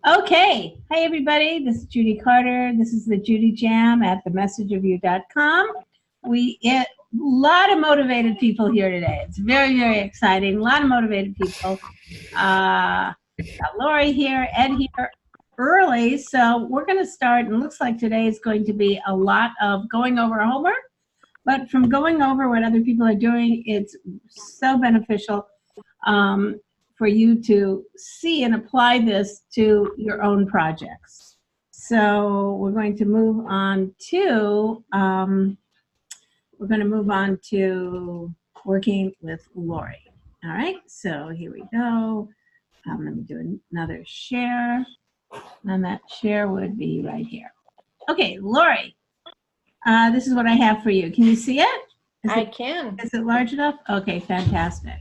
Okay. Hi, everybody. This is Judy Carter. This is the Judy Jam at themessageofyou.com. A lot of motivated people here today. It's very, very exciting. A lot of motivated people. Got Lori here, Ed here early. So we're going to start. And it looks like today is going to be a lot of going over homework. But from going over what other people are doing, it's so beneficial. For you to see and apply this to your own projects. So we're going to move on to working with Lori. All right, so here we go. Let me do another share, and that share would be right here. Okay, Lori, this is what I have for you. Can you see it? I can. Is it large enough? Okay, fantastic.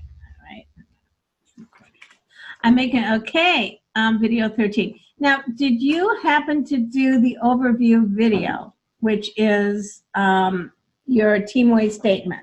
I'm making, okay, video 13. Now, did you happen to do the overview video, which is your team way statement?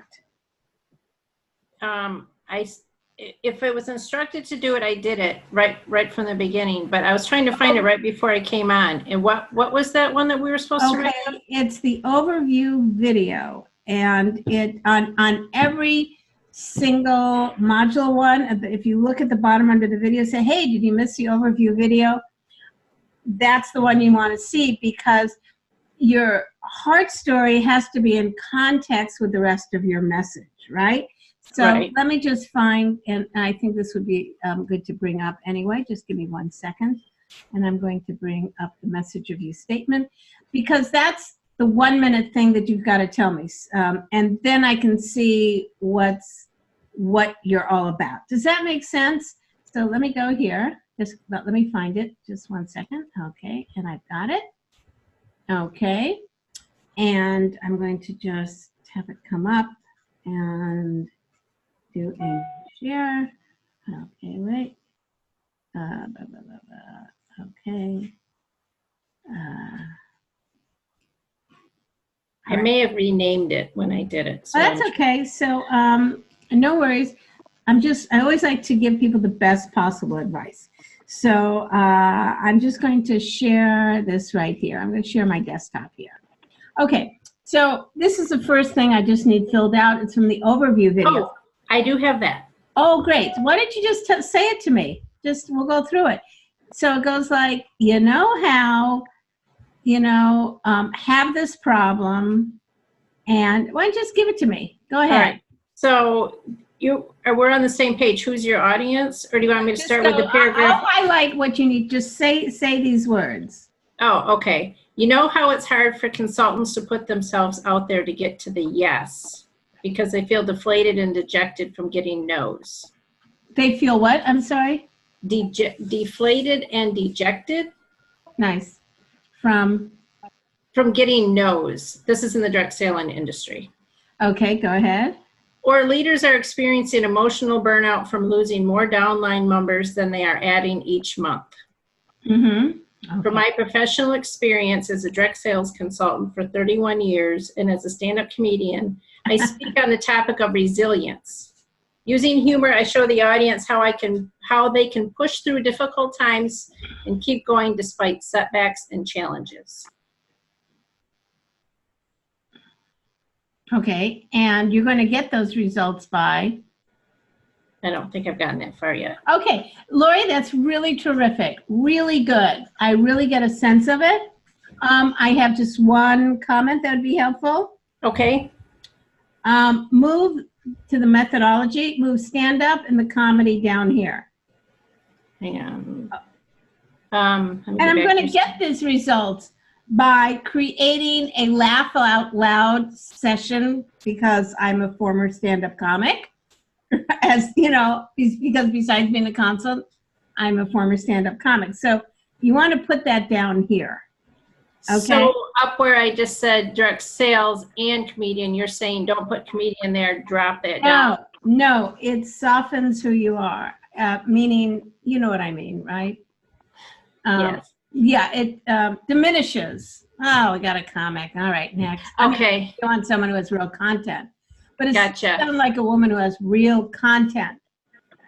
If it was instructed to do it, I did it right from the beginning, but I was trying to find it right before I came on. And what was that one that we were supposed to read? It's the overview video, and it on every single module one, if you look at the bottom under the video, say, hey, did you miss the overview video? That's the one you want to see, because your heart story has to be in context with the rest of your message, right? So Let me just find, and I think this would be good to bring up anyway. Just give me 1 second. And I'm going to bring up the message of you statement, because that's the 1 minute thing that you've got to tell me. And then I can see what you're all about. Does that make sense? So let me go here. Let me find it. Just 1 second. Okay, and I've got it. Okay, and I'm going to just have it come up and do a share. Okay, wait. Okay. I may have renamed it when I did it. So that's okay. So no worries. I always like to give people the best possible advice. So I'm just going to share this right here. I'm going to share my desktop here. Okay. So this is the first thing I just need filled out. It's from the overview video. Oh, I do have that. Oh, great. Why don't you just say it to me? We'll go through it. So it goes like, you know how, have this problem, and why don't you just give it to me? Go ahead. All right. So we're on the same page. Who's your audience, or do you want me to start with the paragraph? I'll highlight what you need. Just say these words. Oh, okay. You know how it's hard for consultants to put themselves out there to get to the yes, because they feel deflated and dejected from getting no's. They feel what? I'm sorry? Deflated and dejected. Nice. From getting no's. This is in the direct selling industry. Okay, go ahead. Or leaders are experiencing emotional burnout from losing more downline members than they are adding each month. Mm-hmm. Okay. From my professional experience as a direct sales consultant for 31 years and as a stand-up comedian, I speak on the topic of resilience. Using humor, I show the audience how they can push through difficult times and keep going despite setbacks and challenges. Okay, and you're going to get those results by? I don't think I've gotten that far yet. Okay, Lori, that's really terrific. Really good. I really get a sense of it. I have just one comment that would be helpful. Okay. Move to the methodology, move stand up and the comedy down here. Hang on. And I'm going to get these results by creating a laugh out loud session, because I'm a former stand-up comic. As you know, because besides being a consultant, I'm a former stand-up comic. So you want to put that down here. Okay. So up where I just said direct sales and comedian, you're saying don't put comedian there, drop that down. No, it softens who you are, meaning, you know what I mean, right? Yes. Yeah, it diminishes. Oh, we got a comic. All right, next. Okay. You want someone who has real content. But it's gotcha. Like a woman who has real content.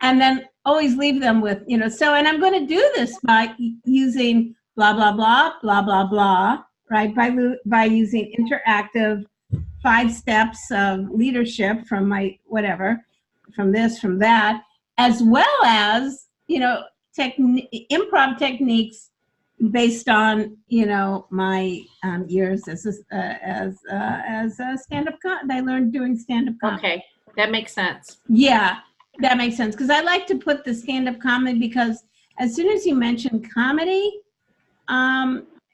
And then always leave them with, so, and I'm going to do this by using blah, blah, blah, blah, blah, blah, right? By using interactive 5 steps of leadership from my, whatever, from this, from that, as well as, improv techniques based on, my years as a stand-up I learned doing stand-up comedy. Okay, that makes sense. Yeah, that makes sense. Because I like to put the stand-up comedy, because as soon as you mention comedy,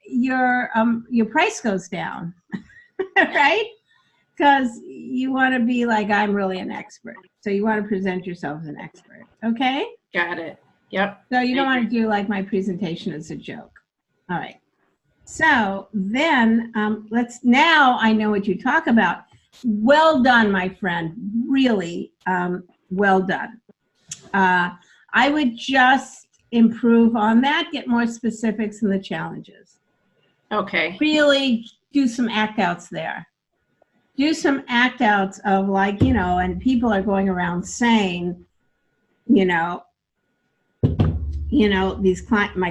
your price goes down, right? Because you want to be like, I'm really an expert. So you want to present yourself as an expert. Okay? Got it. Yep. So you don't want to do like my presentation as a joke. All right. So then now I know what you talk about. Well done, my friend. Really well done. I would just improve on that, get more specifics in the challenges. Okay. Really do some act outs there. Do some act outs of like, and people are going around saying, my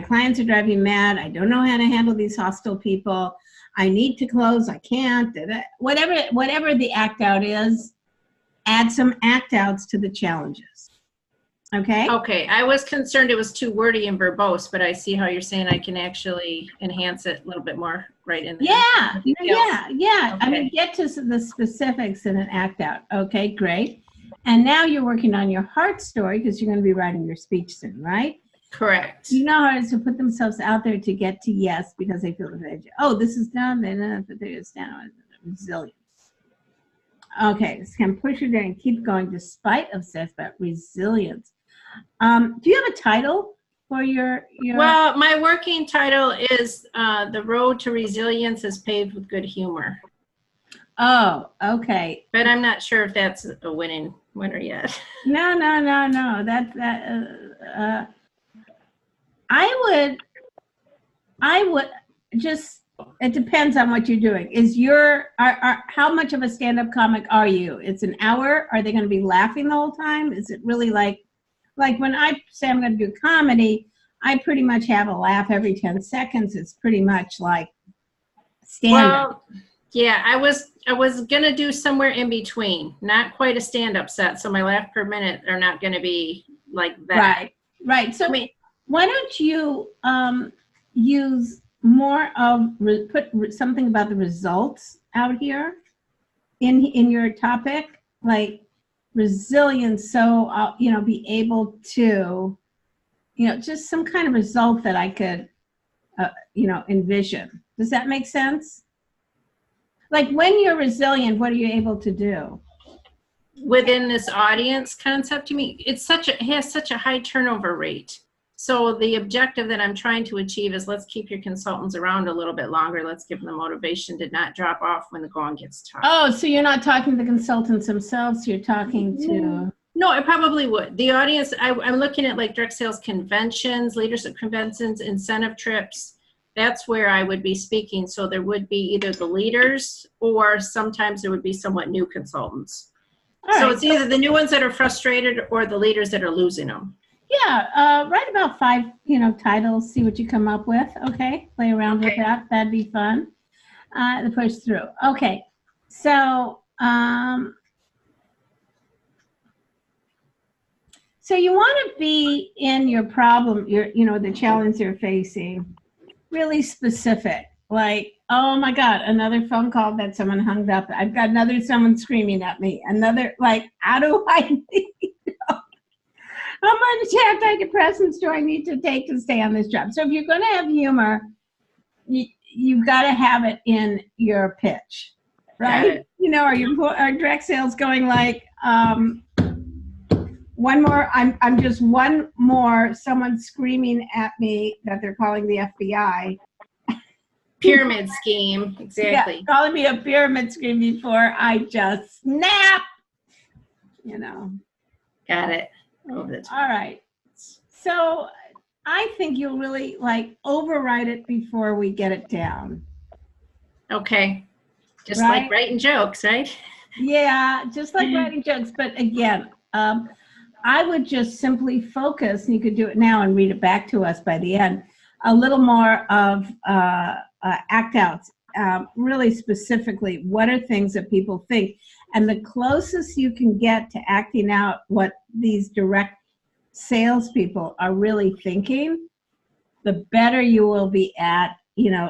clients are driving me mad. I don't know how to handle these hostile people. I need to close. I can't. Whatever the act out is, add some act outs to the challenges. Okay? Okay. I was concerned it was too wordy and verbose, but I see how you're saying I can actually enhance it a little bit more right in there. Yeah. Okay. I mean, get to the specifics in an act out. Okay, great. And now you're working on your heart story, because you're going to be writing your speech soon, right? Correct. You know how to put themselves out there to get to yes, because they feel that, this is done, they don't have to do this down. Resilience. Okay, so can push you there and keep going despite obsess about resilience. Do you have a title for your? Well, my working title is The Road to Resilience is Paved with Good Humor. Oh, okay. But I'm not sure if that's a winner yet. No. I would just, it depends on what you're doing. How much of a stand-up comic are you? It's an hour. Are they going to be laughing the whole time? Is it really like when I say I'm going to do comedy, I pretty much have a laugh every 10 seconds. It's pretty much like stand-up. Well, yeah, I was going to do somewhere in between, not quite a stand-up set. So my laugh per minute are not going to be like that. Right. So why don't you use more of, put something about the results out here in your topic, like resilience. So I'll, be able to, just some kind of result that I could, envision. Does that make sense? Like when you're resilient, what are you able to do? Within this audience concept, to me, it has such a high turnover rate. So the objective that I'm trying to achieve is let's keep your consultants around a little bit longer. Let's give them the motivation to not drop off when the going gets tough. Oh, so you're not talking to the consultants themselves, you're talking to... No, I probably would. The audience, I'm looking at like direct sales conventions, leadership conventions, incentive trips. That's where I would be speaking. So there would be either the leaders or sometimes there would be somewhat new consultants. So it's either the new ones that are frustrated or the leaders that are losing them. Yeah, write about 5, titles, see what you come up with, okay? Play around with that. That'd be fun to push through. Okay, so so you want to be in your problem, the challenge you're facing, really specific. Like, oh my God, another phone call that someone hung up. I've got someone screaming at me. How do I how much antidepressants do I need to take to stay on this job? So if you're going to have humor, you've got to have it in your pitch, right? Are direct sales going like, one more, I'm just one more, someone screaming at me that they're calling the FBI. Pyramid scheme, exactly. Yeah, calling me a pyramid scheme before I just snap, Got it. All right. So I think you'll really overwrite it before we get it down. Okay. Just like writing jokes, right? Yeah, just like writing jokes. But again, I would just simply focus, and you could do it now and read it back to us by the end, a little more of act outs. Really specifically, what are things that people think? And the closest you can get to acting out what these direct salespeople are really thinking, the better you will be at,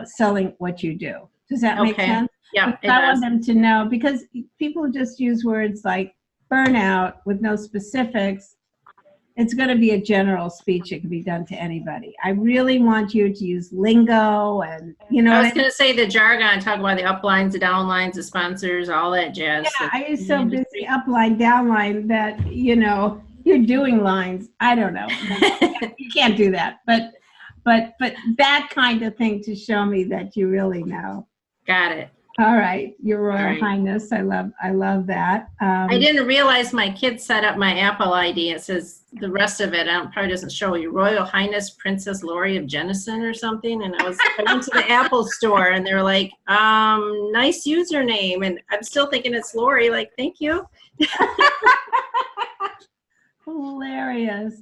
selling what you do. Does that make sense? Yeah, it I want does. them to know, because people just use words like burnout with no specifics. It's going to be a general speech. It can be done to anybody. I really want you to use lingo and, I was going to say the jargon, talk about the uplines, the downlines, the sponsors, all that jazz. Yeah, I was so busy upline, downline that, you're doing lines. I don't know. You can't do that. But that kind of thing to show me that you really know. Got it. All right, Your Royal Highness. I love that. I didn't realize my kid set up my Apple ID. It says the rest of it. Probably doesn't show Your Royal Highness Princess Lori of Jennison or something. And I went to the Apple store and they were like, nice username. And I'm still thinking it's Lori. Like, thank you. Hilarious.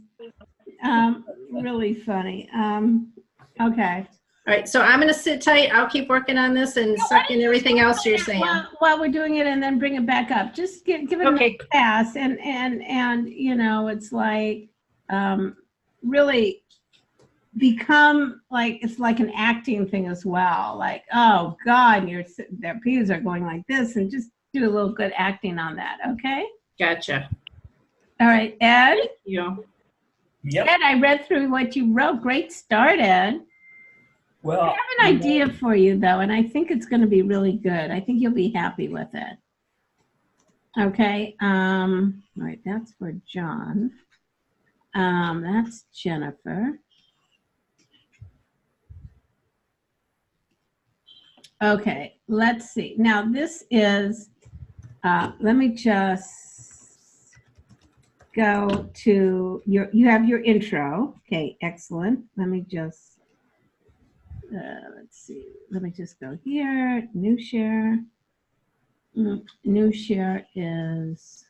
Really funny. Okay. All right, so I'm going to sit tight. I'll keep working on this and suck in everything else you're saying. While we're doing it, and then bring it back up. Just give it a pass, and it's like really become like, it's like an acting thing as well. Like, oh God, their pews are going like this, and just do a little good acting on that. Okay. Gotcha. All right, Ed. Thank you. Yep. Ed, I read through what you wrote. Great start, Ed. Well, I have an idea for you, though, and I think it's going to be really good. I think you'll be happy with it. Okay. All right, that's for John. That's Jennifer. Okay, let's see. Now, this is, let me just go to you have your intro. Okay, excellent. Let me just, let's see. Let me just go here. New share. New share is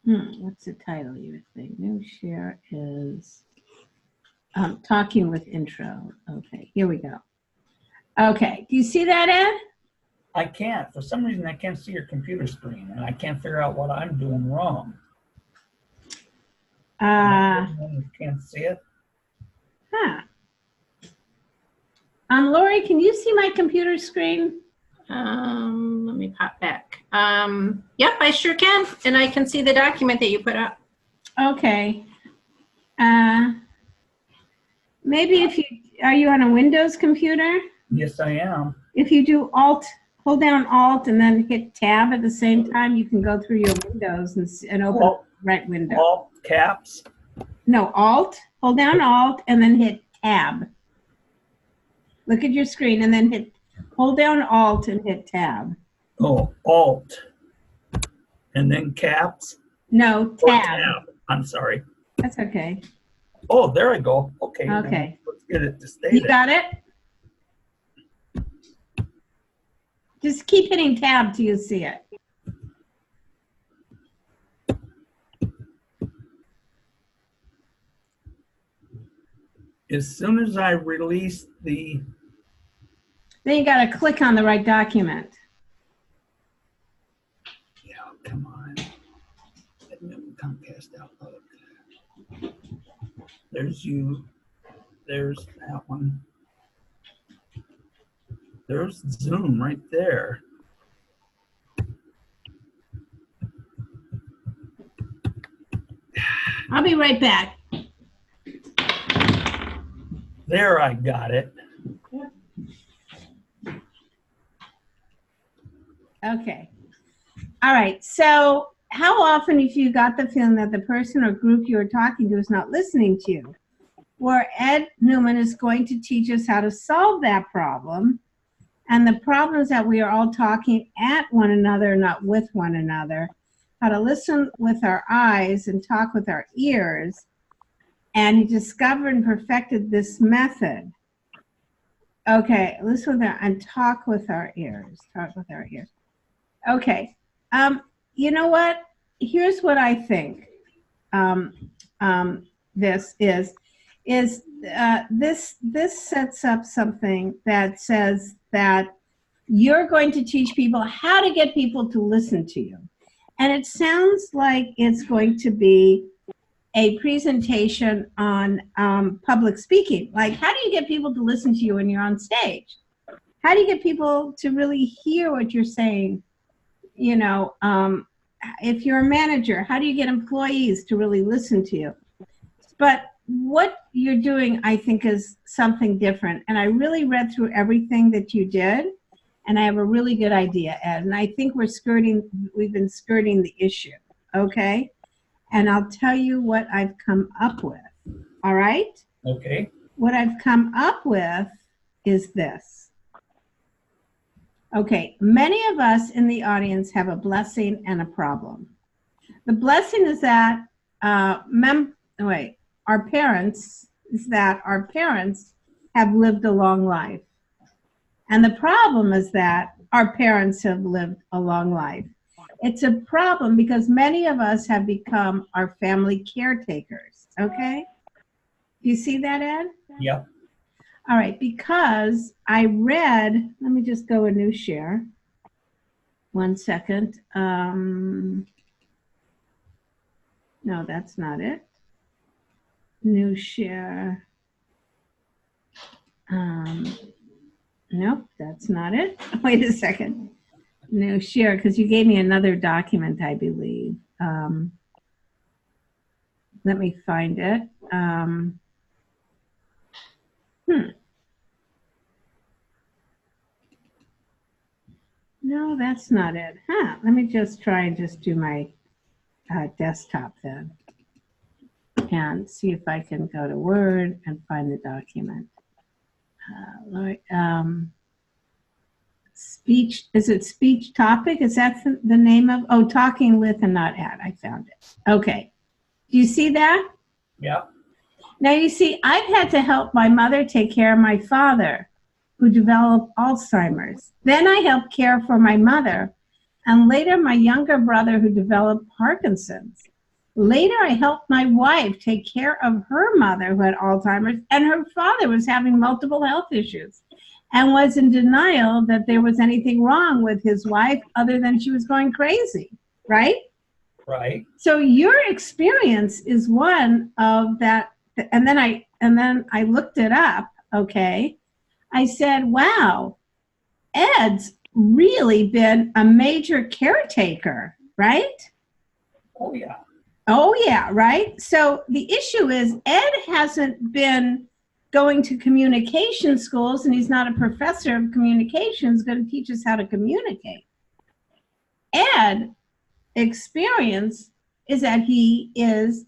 what's the title you would think? New share is talking with intro. Okay, here we go. Okay, do you see that, Ed? I can't. For some reason, I can't see your computer screen, and I can't figure out what I'm doing wrong. Can't see it. Huh. Lori, can you see my computer screen? Let me pop back. Yep, I sure can. And I can see the document that you put up. Okay. Maybe are you on a Windows computer? Yes, I am. If you do hold down Alt and then hit Tab at the same time, you can go through your windows and open the right window. Alt caps? No, Alt. Hold down Alt and then hit Tab. Look at your screen and then hold down Alt and hit Tab. Oh, Alt. And then caps? No, Tab. I'm sorry. That's okay. Oh, there I go. Okay. Okay. Let's get it to stay You there. got it? Just keep hitting Tab till you see it. As soon as I release the... Then you got to click on the right document. Yeah, come on. Comcast Outlook. There's you. There's that one. There's Zoom right there. I'll be right back. There, I got it. Okay. All right. So how often, if you got the feeling that the person or group you are talking to is not listening to you, where Ed Newman is going to teach us how to solve that problem, and the problem is that we are all talking at one another, not with one another, how to listen with our eyes and talk with our ears. And he discovered and perfected this method. Okay, listen with our and talk with our ears. Talk with our ears. Okay, You know what? Here's what I think. Um, this this sets up something that says that you're going to teach people how to get people to listen to you, and it sounds like it's going to be a presentation on public speaking. Like, how do you get people to listen to you when you're on stage? How do you get people to really hear what you're saying? You know, if you're a manager, how do you get employees to really listen to you? But what you're doing, I think, is something different. And I really read through everything that you did, and I have a really good idea, Ed. And I think we've been skirting the issue, okay? And I'll tell you what I've come up with, all right? Okay. What I've come up with is this. Okay, many of us in the audience have a blessing and a problem. The blessing is that our parents have lived a long life. And the problem is that our parents have lived a long life. It's a problem because many of us have become our family caretakers, okay? Do you see that, Ed? Yep. All right, because I read, let me just go a new share. 1 second. No, that's not it. New share. Nope, that's not it. Wait a second. New share, because you gave me another document, I believe. Let me find it. No, that's not it. Let me just try and just do my desktop then. And see if I can go to Word and find the document. Speech, is it speech topic? Is that the name of, oh, talking with and not at, I found it. Okay, do you see that? Yeah. Now you see, I've had to help my mother take care of my father who developed Alzheimer's. Then I helped care for my mother, and later my younger brother who developed Parkinson's. Later I helped my wife take care of her mother who had Alzheimer's, and her father was having multiple health issues and was in denial that there was anything wrong with his wife other than she was going crazy, right? Right. So your experience is one of that, and then I looked it up, okay? I said, wow, Ed's really been a major caretaker, right? Oh, yeah. Oh, yeah, right? So the issue is Ed hasn't been going to communication schools, and he's not a professor of communications going to teach us how to communicate. Ed experience is that he is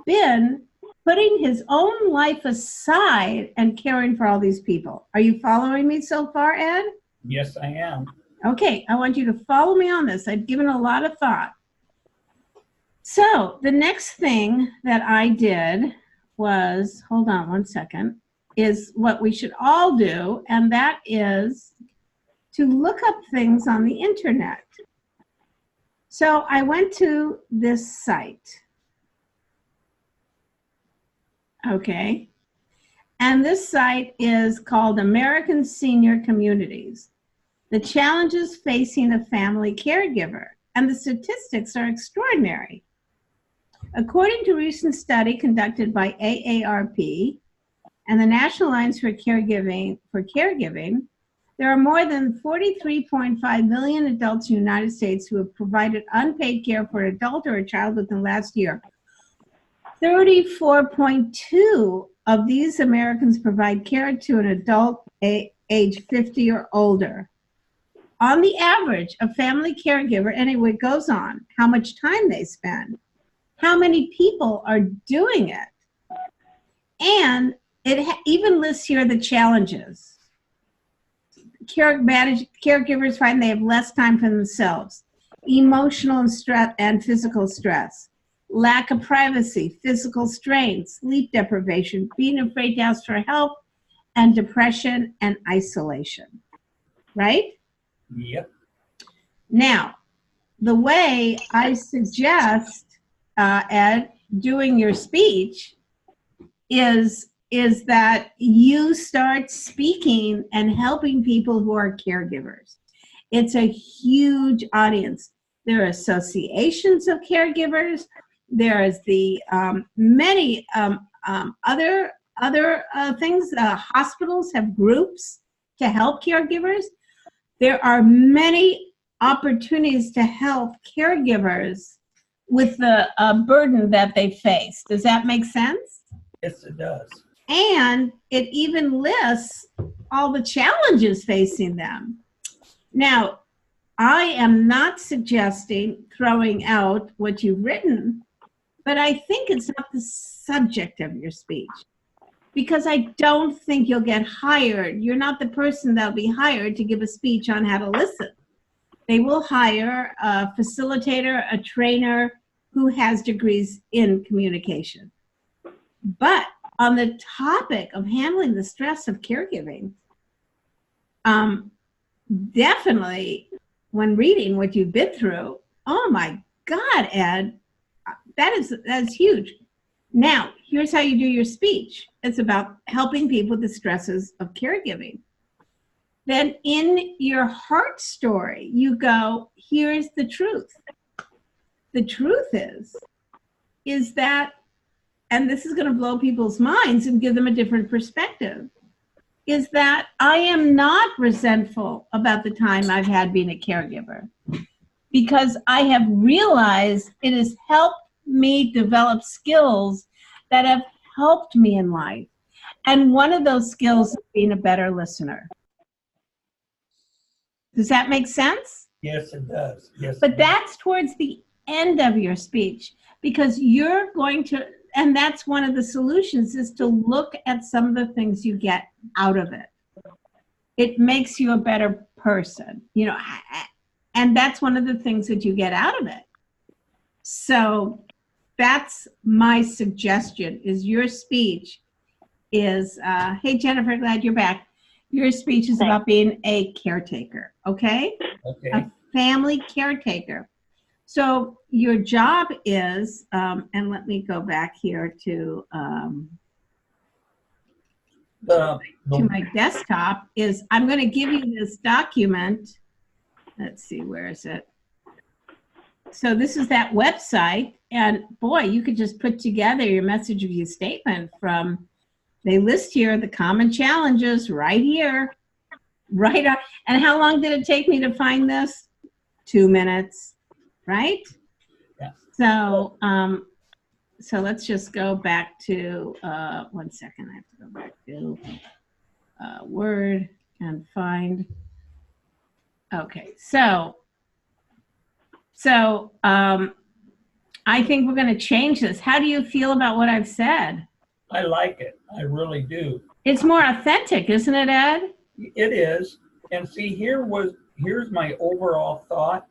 been putting his own life aside and caring for all these people. Are you following me so far, Ed? Yes, I am. Okay, I want you to follow me on this. I've given a lot of thought. So the next thing that I did was, hold on 1 second, is what we should all do, and that is to look up things on the internet. So I went to this site, okay, and this site is called American Senior Communities, the challenges facing a family caregiver, and the statistics are extraordinary. According to a recent study conducted by AARP and the National Alliance for Caregiving, there are more than 43.5 million adults in the United States who have provided unpaid care for an adult or a child within the last year. 34.2 of these Americans provide care to an adult age 50 or older. On the average, a family caregiver, anyway, it goes on, how much time they spend, how many people are doing it, and it even lists here the challenges. Caregivers find they have less time for themselves, emotional and physical stress, lack of privacy, physical strain, sleep deprivation, being afraid to ask for help, and depression and isolation, right? Yep. Now, the way I suggest, Ed, doing your speech is that you start speaking and helping people who are caregivers. It's a huge audience. There are associations of caregivers. There is the many other things. Hospitals have groups to help caregivers. There are many opportunities to help caregivers with the burden that they face. Does that make sense? Yes, it does. And it even lists all the challenges facing them. Now, I am not suggesting throwing out what you've written, but I think it's not the subject of your speech, because I don't think you'll get hired. You're not the person that'll be hired to give a speech on how to listen. They will hire a facilitator, a trainer who has degrees in communication. But on the topic of handling the stress of caregiving, definitely when reading what you've been through, oh my God, Ed, that's huge. Now, here's how you do your speech. It's about helping people with the stresses of caregiving. Then in your heart story, you go, here's the truth. The truth is that, and this is going to blow people's minds and give them a different perspective, is that I am not resentful about the time I've had being a caregiver, because I have realized it has helped me develop skills that have helped me in life. And one of those skills is being a better listener. Does that make sense? Yes, it does. Yes. But that's towards the end of your speech, because you're going to, and that's one of the solutions, is to look at some of the things you get out of it. It makes you a better person, you know, and that's one of the things that you get out of it. So that's my suggestion, is your speech is, hey, Jennifer, glad you're back. Your speech is about being a caretaker, okay? Okay. A family caretaker. So your job is, and let me go back here to my desktop, is I'm going to give you this document. Let's see, where is it? So this is that website, and boy, you could just put together your message of your statement from, they list here the common challenges right here, right on. And how long did it take me to find this? 2 minutes, right? Yeah. So, so let's just go back to, 1 second, I have to go back to Word and find, okay, so I think we're going to change this. How do you feel about what I've said? I like it. I really do. It's more authentic, isn't it, Ed? It is. And see, here's my overall thought,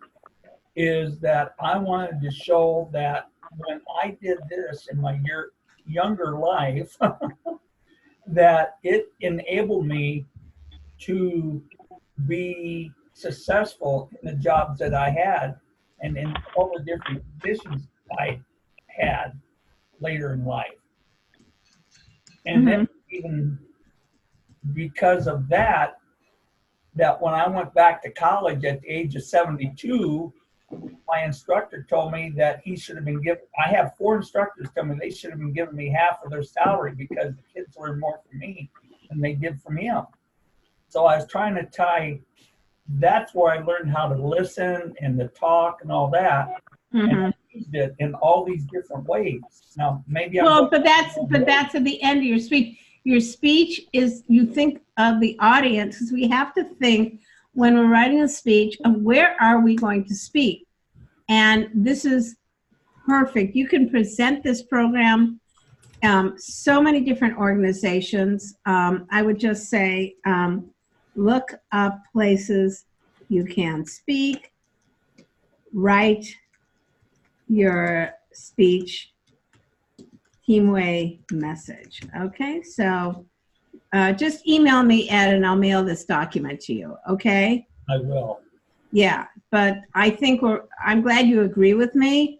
is that I wanted to show that when I did this in my younger life, that it enabled me to be successful in the jobs that I had and in all the different positions I had later in life. And then even because of that when I went back to college at the age of 72, my instructor told me that he should have been given, I have 4 instructors tell me they should have been giving me half of their salary because the kids learned more from me than they did from him. So I was trying to tie, that's where I learned how to listen and to talk and all that. And I used it in all these different ways. Now, maybe but that's at the end of your speech. Your speech is, you think of the audience, because we have to think when we're writing a speech of where are we going to speak. And this is perfect. You can present this program so many different organizations. I would just say look up places you can speak, write your speech, Teamway message. Okay, so just email me, Ed, and I'll mail this document to you. Okay. I will. Yeah, but I think I'm glad you agree with me,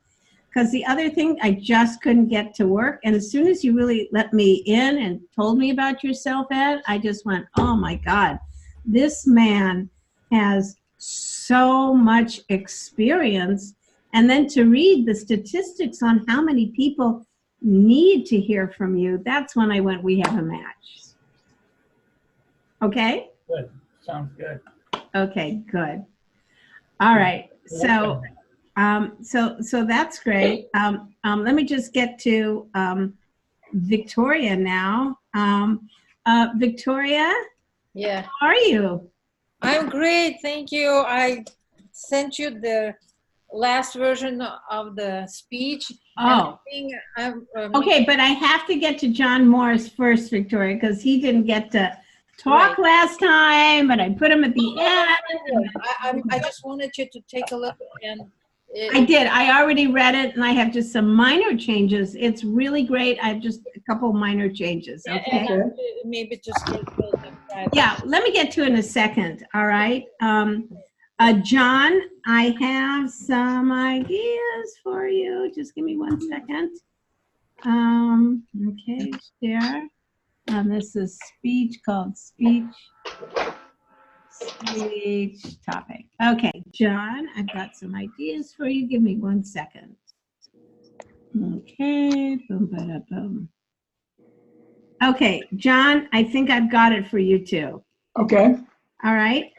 because the other thing, I just couldn't get to work. And as soon as you really let me in and told me about yourself, Ed, I just went, oh my God, this man has so much experience. And then to read the statistics on how many people need to hear from you, that's when I went, we have a match. Okay? Good. Sounds good. Okay, good. All right. So that's great. Let me just get to Victoria now. Victoria, Yeah, how are you? I'm great. Thank you. I sent you the last version of the speech. Oh, okay, but I have to get to John Morris first, Victoria, because he didn't get to talk last time, but I put him at the end. I just wanted you to take a look, and I did. I already read it, and I have just some minor changes. It's really great. I have just a couple minor changes. Okay. and maybe just get Yeah, let me get to it in a second. All right. John, I have some ideas for you. Just give me 1 second. Okay, share. This is speech called speech topic. Okay, John, I've got some ideas for you. Give me 1 second. Okay, boom, bada, boom. Okay, John, I think I've got it for you too. Okay. All right.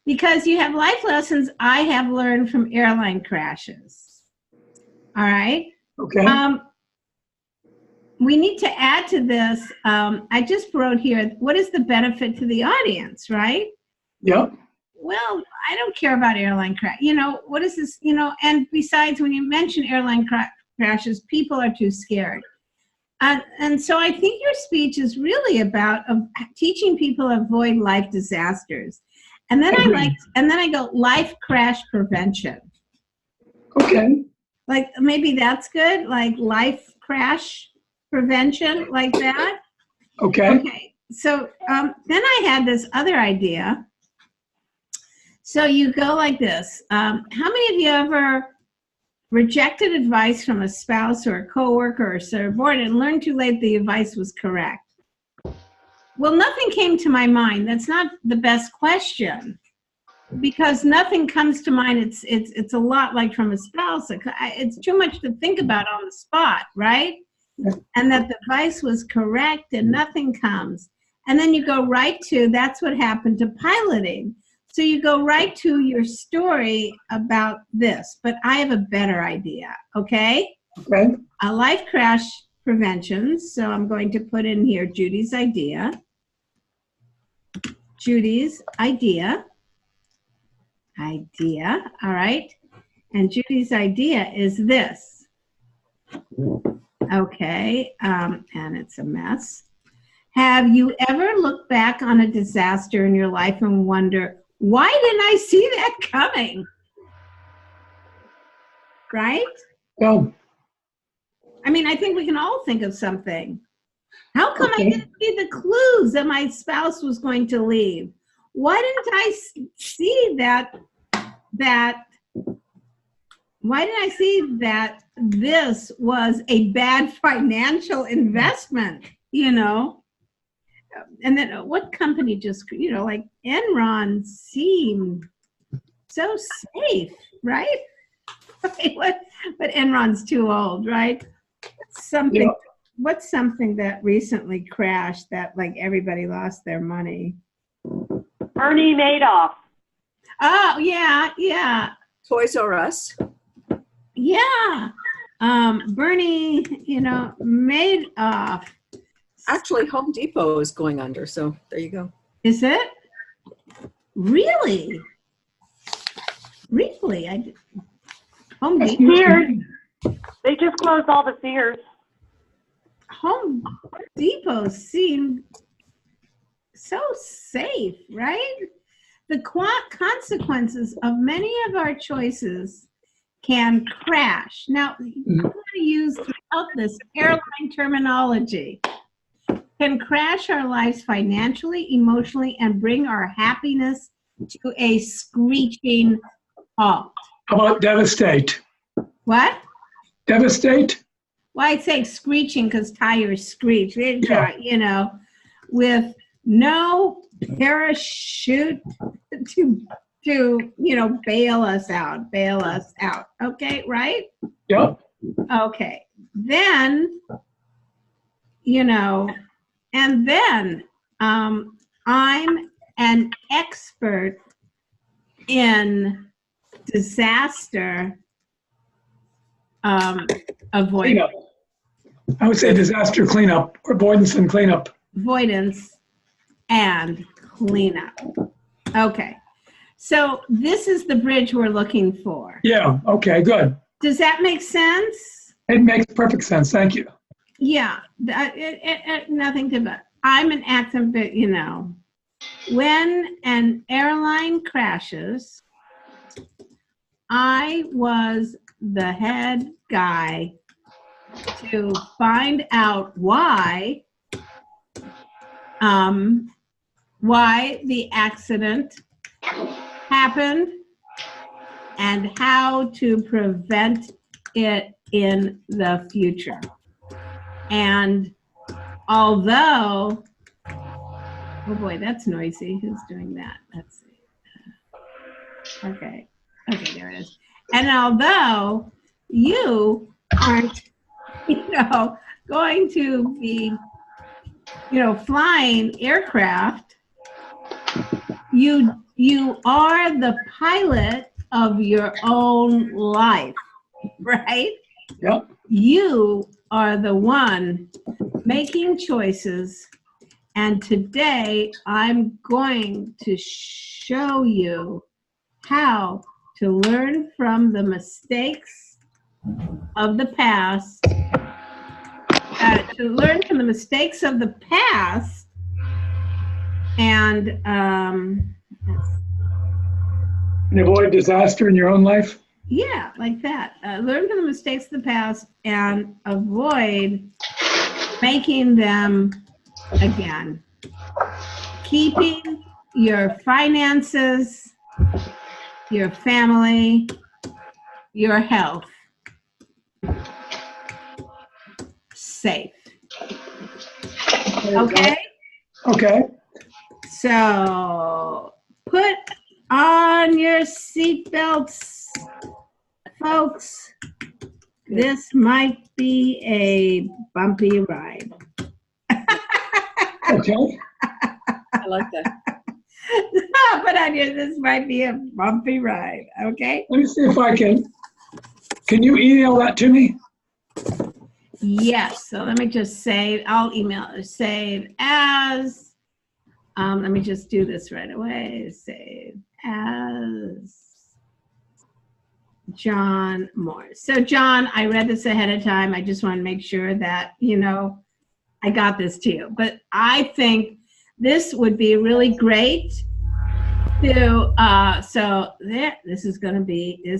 Because you have life lessons I have learned from airline crashes. All right. Okay. We need to add to this. I just wrote here, what is the benefit to the audience, right? Yep. Well, I don't care about airline crash. You know, what is this? You know, and besides, when you mention airline crashes, people are too scared. And so I think your speech is really about teaching people to avoid life disasters. And then I go life crash prevention. Okay. Like maybe that's good, like life crash prevention, like that. Okay. Okay. So then I had this other idea. So you go like this. How many of you ever rejected advice from a spouse or a coworker or subordinate and learned too late the advice was correct? Well, nothing came to my mind. That's not the best question, because nothing comes to mind. It's a lot like from a spouse. It's too much to think about on the spot, right? And that the advice was correct and nothing comes. And then you go right to, that's what happened to piloting. So you go right to your story about this, but I have a better idea, okay? Okay. A life crash prevention. So I'm going to put in here Judy's idea. Judy's idea. All right. And Judy's idea is this. Okay, and it's a mess. Have you ever looked back on a disaster in your life and wonder, why didn't I see that coming? Right? Go. I mean, I think we can all think of something. How come I didn't see the clues that my spouse was going to leave? Why didn't I see that why did I see that this was a bad financial investment, you know? And then what company just, you know, like Enron seemed so safe, right? But Enron's too old, right? Something, what's something that recently crashed that like everybody lost their money? Bernie Madoff. Oh, yeah, yeah. Toys R Us. Yeah. Bernie, you know, Madoff. Actually, Home Depot is going under, so there you go. Is it? Really? Really? Home Depot. Sears. They just closed all the Sears. Home Depot seemed so safe, right? The consequences of many of our choices can crash. Now, I'm going to use throughout this airline terminology. Can crash our lives financially, emotionally, and bring our happiness to a screeching halt. How about devastate? What? Devastate? Well, I'd say screeching because tires screech, Yeah. you know, with no parachute to you know, bail us out. Okay, right? Yep. Okay. Then, you know, and then I'm an expert in disaster avoidance. Cleanup. I would say disaster cleanup, or avoidance and cleanup. Avoidance and cleanup. Okay. So this is the bridge we're looking for. Yeah, okay, good. Does that make sense? It makes perfect sense. Thank you. Yeah. Nothing to but. I'm an active, but you know, when an airline crashes, I was the head guy to find out why the accident happened and how to prevent it in the future. And although, oh boy, that's noisy. Who's doing that? Let's see. Okay, there it is. And although you aren't, you know, going to be, you know, flying aircraft, you are the pilot of your own life, right? Yep. You are the one making choices, and today I'm going to show you how to learn from the mistakes of the past, and And avoid disaster in your own life? yeah, like that. Learn from the mistakes of the past and avoid making them again. Keeping your finances, your family, your health safe. Okay? Okay. So put on your seatbelts, folks. This might be a bumpy ride. Okay. I like that. Put on your, this might be a bumpy ride, okay? Let me see if I can. Can you email that to me? Yes, so let me just save, I'll email, save as, let me just do this right away. Save as John Morse. So John, I read this ahead of time. I just want to make sure that, you know, I got this to you. But I think this would be really great to, so there, this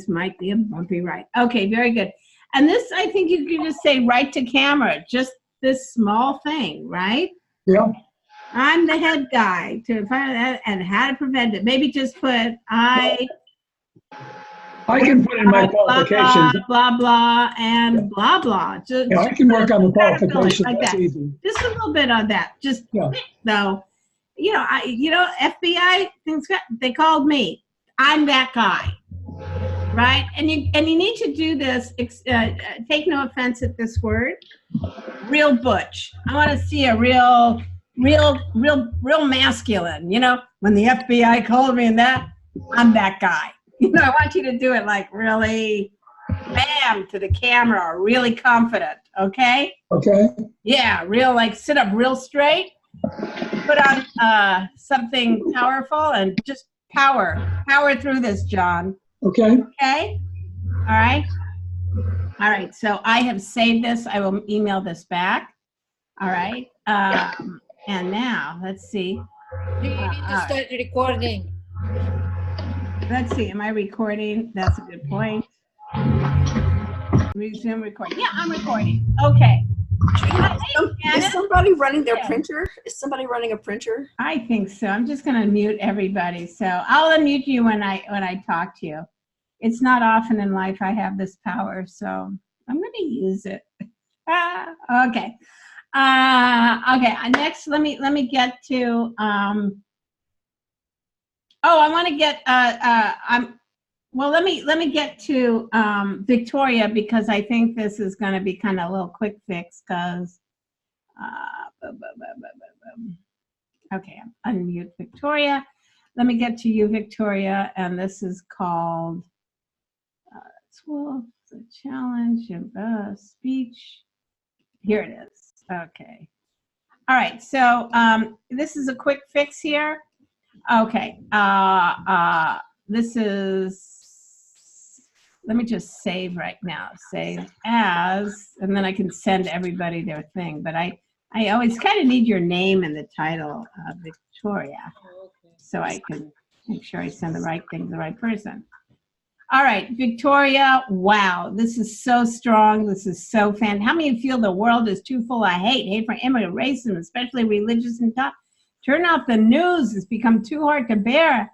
might be a bumpy ride. Okay, very good. And this, I think you could just say right to camera, just this small thing, right? Yeah. I'm the head guy to find out and how to prevent it. Maybe just put I can put in my qualifications. blah, blah, and blah, blah. Just, Yeah, I can work on the qualifications. like That's that. easy. Just a little bit on that. Just, Yeah. though, you know, FBI, they called me. I'm that guy. Right? And you need to do this, take no offense at this word, real butch. I want to see a real masculine, you know, when the FBI called me and that, I'm that guy. You know, I want you to do it like really bam to the camera, really confident, okay? Okay. Yeah, real, like sit up real straight, put on something powerful and just power through this, John. Okay. Okay? All right? All right, so I have saved this. I will email this back. All right? And now, let's see. You need to start recording. Let's see, am I recording? That's a good point. Resume recording. Yeah, I'm recording. Okay. Is somebody somebody running their Yeah. printer? Is somebody running a printer? I think so. I'm just going to mute everybody. So I'll unmute you when I talk to you. It's not often in life I have this power, so I'm going to use it. Okay. Okay. Next, let me get to. I want to get. Well, let me get to Victoria, because I think this is going to be kind of a little quick fix, because. Okay, unmute Victoria. Let me get to you, Victoria, and this is called the challenge of speech. Here it is. Okay. All right. So this is a quick fix here. Okay. This is. Let me just save right now. Save as, and then I can send everybody their thing. But I always kind of need your name and the title, Victoria, so I can make sure I send the right thing to the right person. All right, Victoria, wow, this is so strong. This is so fan. How many of you feel the world is too full of hate for immigrant racism, especially religious and tough? Turn off the news. It's become too hard to bear.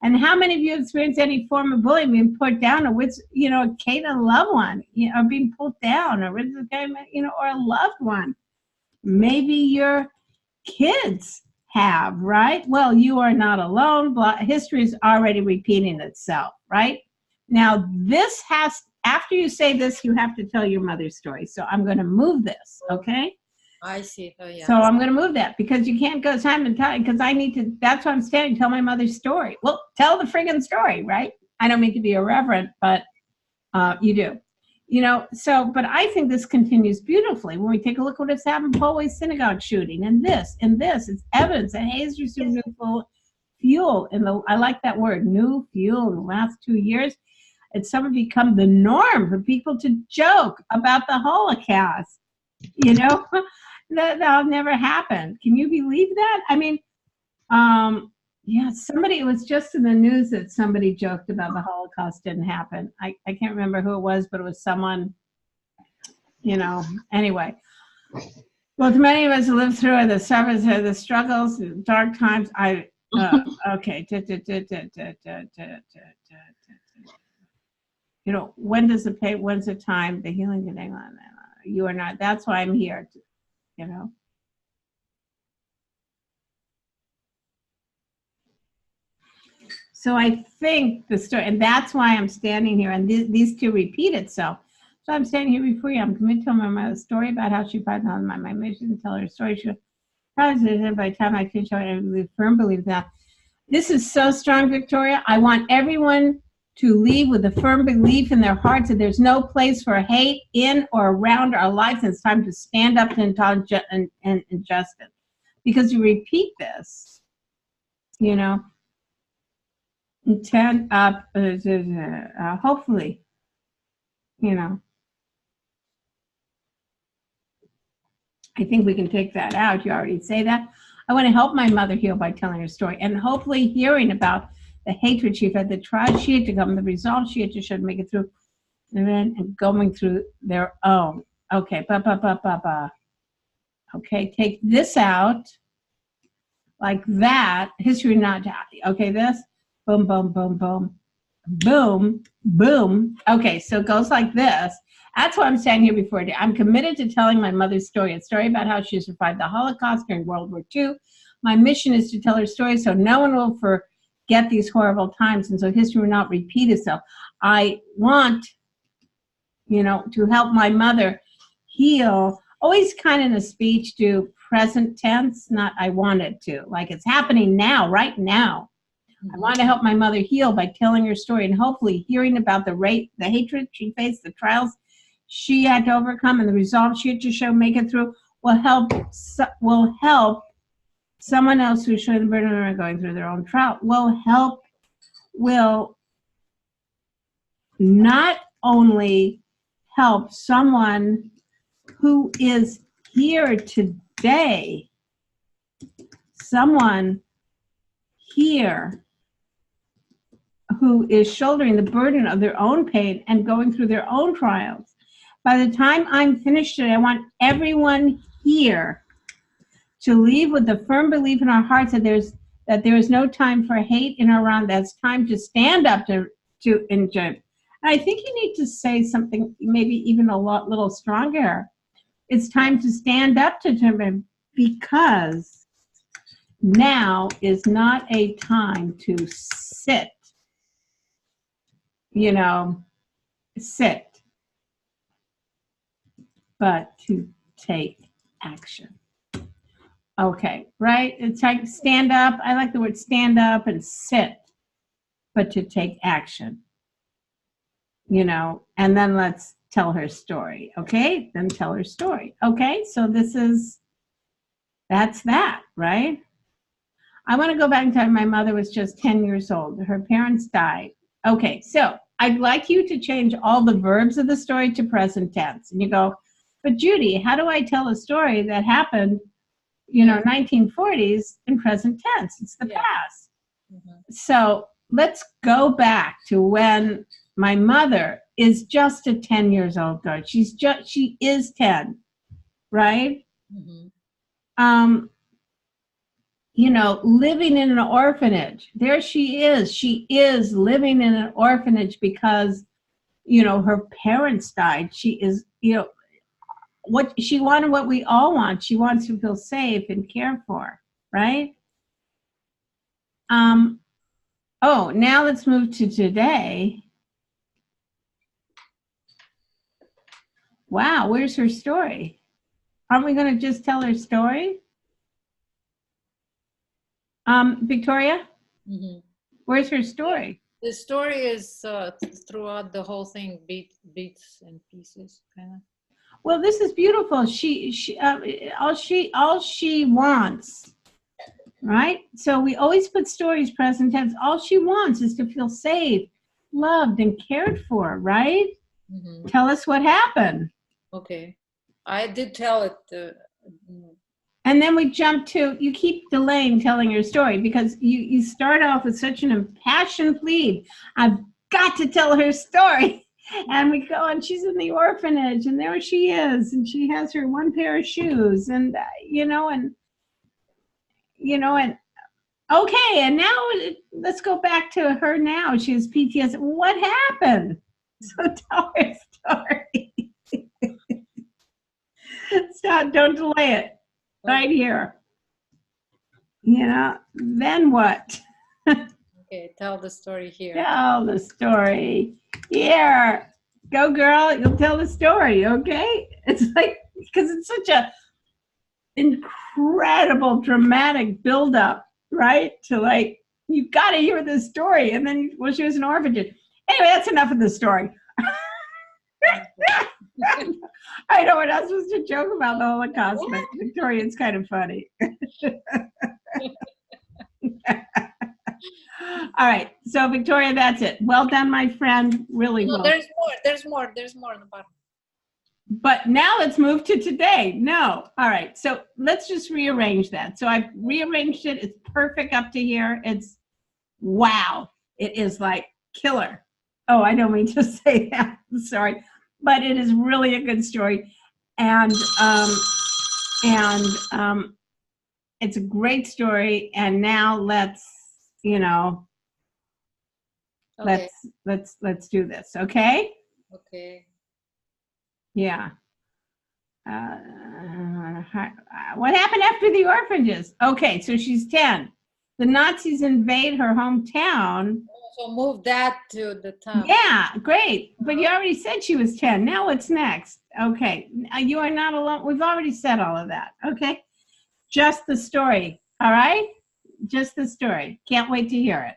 And how many of you experienced any form of bullying, being put down, or with, a Kate, a loved one, or being pulled down, or or a loved one? Maybe your kids have, right? Well, you are not alone. History is already repeating itself, right? Now, this after you say this, you have to tell your mother's story. So I'm going to move this, okay? I see. Oh, yeah. So I'm going to move that, because you can't go time and time, because I need to, that's why I'm standing, tell my mother's story. Well, tell the friggin' story, right? I don't mean to be irreverent, but you do. But I think this continues beautifully when we take a look at what's happened, Poway synagogue shooting, and this, it's evidence that hate is receiving new fuel I like that word, new fuel, in the last 2 years. It's somehow become the norm for people to joke about the Holocaust. That'll never happen. Can you believe that? I mean, it was just in the news that somebody joked about the Holocaust didn't happen. I can't remember who it was, but it was someone, anyway. Well, to many of us who lived through the service, the struggles, the dark times, okay. When's the time, the healing today? You are not, that's why I'm here, So I think the story, and that's why I'm standing here, and these two repeat itself. So I'm standing here before you. I'm committed to tell my mother's story about how she found on my mission to tell her story. She probably by the time I finish, I firm believe that. This is so strong, Victoria. I want everyone to leave with a firm belief in their hearts that there's no place for hate in or around our lives, and it's time to stand up to injustice. Because you repeat this, intent up, hopefully, I think we can take that out. You already say that. I want to help my mother heal by telling her story, and hopefully hearing about the hatred she had, the trial she had to come, the resolve she had to show to make it through, and going through their own. Okay, Okay, take this out like that. History not, okay, this, boom, boom, boom, boom, boom, boom. Okay, so it goes like this. That's why I'm standing here before you. I'm committed to telling my mother's story, a story about how she survived the Holocaust during World War II. My mission is to tell her story so no one will forget these horrible times, and so history will not repeat itself. I want, to help my mother heal. Always kind of in a speech do present tense, not I wanted to. Like it's happening now, right now. I want to help my mother heal by telling her story, and hopefully hearing about the hatred she faced, the trials she had to overcome, and the resolve she had to show, make it through, will help someone else who's showing the burden of going through their own trial, will not only help someone who is here today, someone here who is shouldering the burden of their own pain and going through their own trials. By the time I'm finished today, I want everyone here to leave with the firm belief in our hearts that there is no time for hate in or around. That's time to stand up to enjoy. And I think you need to say something maybe even little stronger. It's time to stand up to them, because now is not a time to sit, but to take action. Okay, right? It's like stand up. I like the word stand up and sit, but to take action. And then let's tell her story. Okay, then tell her story. Okay, so that's that, right? I want to go back in time. My mother was just 10 years old. Her parents died. Okay, so I'd like you to change all the verbs of the story to present tense. And you go, but Judy, how do I tell a story that happened, 1940s in present tense? It's the past. Mm-hmm. So let's go back to when my mother is just a 10 years old girl. She is 10, right? Mm-hmm. Living in an orphanage. There she is. She is living in an orphanage because, her parents died. She is, what she wanted, what we all want. She wants to feel safe and cared for, right? Now let's move to today. Wow, where's her story? Aren't we going to just tell her story? Victoria? Mm-hmm. Where's her story? The story is throughout the whole thing, bits and pieces, kind of. Well, this is beautiful. All she wants, right? So we always put stories present tense. All she wants is to feel safe, loved, and cared for, right? Mm-hmm. Tell us what happened. Okay, I did tell it. And then we jump to, you keep delaying telling your story because you start off with such an impassioned plea. I've got to tell her story. And we go, and she's in the orphanage, and there she is, and she has her one pair of shoes, and okay, and now let's go back to her now. She has PTSD. What happened? So tell her story. Stop, don't delay it. Right here. Then what? Okay, tell the story here. Tell the story. Here. Go, girl. You'll tell the story, okay? It's like, because it's such a incredible, dramatic buildup, right? To you've got to hear this story. And then, she was an orphanage. Anyway, that's enough of the story. I know we're not supposed to joke about the Holocaust, but Victoria, it's kind of funny. All right, so Victoria, that's it. Well done, my friend. Really well. There's more on the bottom. But now let's move to today. No. All right, so let's just rearrange that. So I've rearranged it. It's perfect up to here. It's wow. It is like killer. Oh, I don't mean to say that. I'm sorry. But it is really a good story. And it's a great story. And now let's okay. let's do this, okay? Okay. Yeah. What happened after the orphanages? Okay, so she's 10. The Nazis invade her hometown. So move that to the top. Yeah, great. But you already said she was 10. Now what's next? Okay, you are not alone. We've already said all of that. Okay, just the story. All right, just the story. Can't wait to hear it.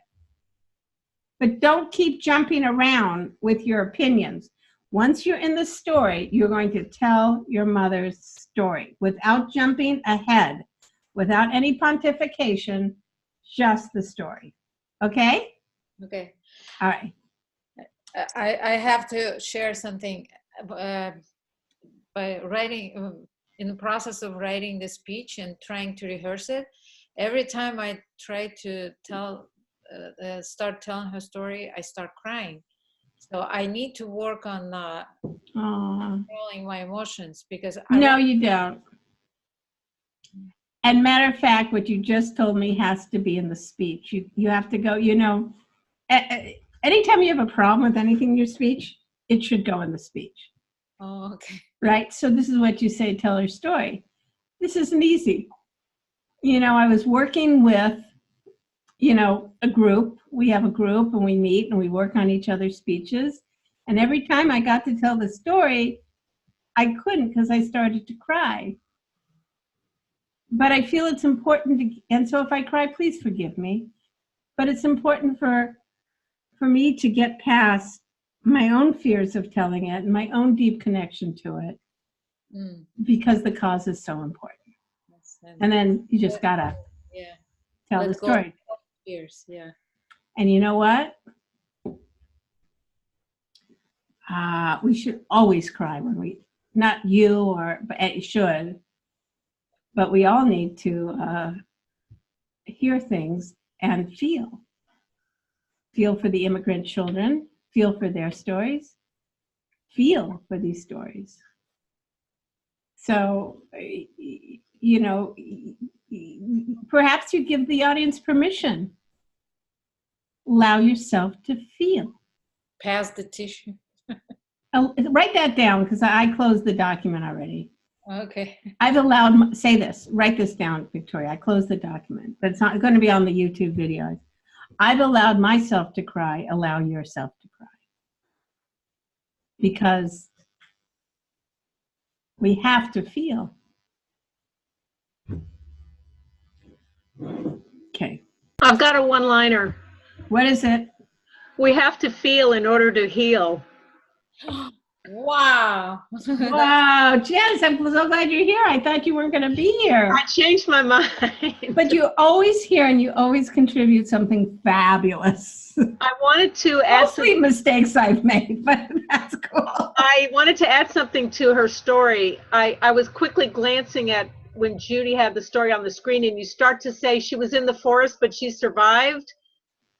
But don't keep jumping around with your opinions. Once you're in the story, you're going to tell your mother's story without jumping ahead, without any pontification, just the story. Okay? Okay. All right. I have to share something. By writing, in the process of writing the speech and trying to rehearse it, every time I try to start telling her story, I start crying. So I need to work on controlling my emotions because no, you don't. And matter of fact, what you just told me has to be in the speech. You have to go, anytime you have a problem with anything in your speech, it should go in the speech. Oh, okay. Right? So this is what you say, tell her story. This isn't easy. I was working with, a group. We have a group and we meet and we work on each other's speeches. And every time I got to tell the story, I couldn't because I started to cry. But I feel it's important and so if I cry, please forgive me. But it's important for me to get past my own fears of telling it and my own deep connection to it because the cause is so important. And then you just gotta tell the story. Fears, yeah. And you know what? We should always cry when not you but it should, but we all need to hear things and feel for the immigrant children, feel for their stories, feel for these stories. So, perhaps you give the audience permission. Allow yourself to feel. Pass the tissue. Write that down because I closed the document already. Okay. I've allowed, say this, write this down, Victoria. I closed the document, but it's not going to be on the YouTube video. I've allowed myself to cry, allow yourself to cry. Because we have to feel. Okay. I've got a one-liner. What is it? We have to feel in order to heal. Wow. Wow, Janice, I'm so glad you're here. I thought you weren't going to be here. I changed my mind. But you're always here and you always contribute something fabulous. I wanted to add Mostly mistakes I've made, but that's cool. I wanted to add something to her story. I was quickly glancing at when Judy had the story on the screen and you start to say she was in the forest, but she survived.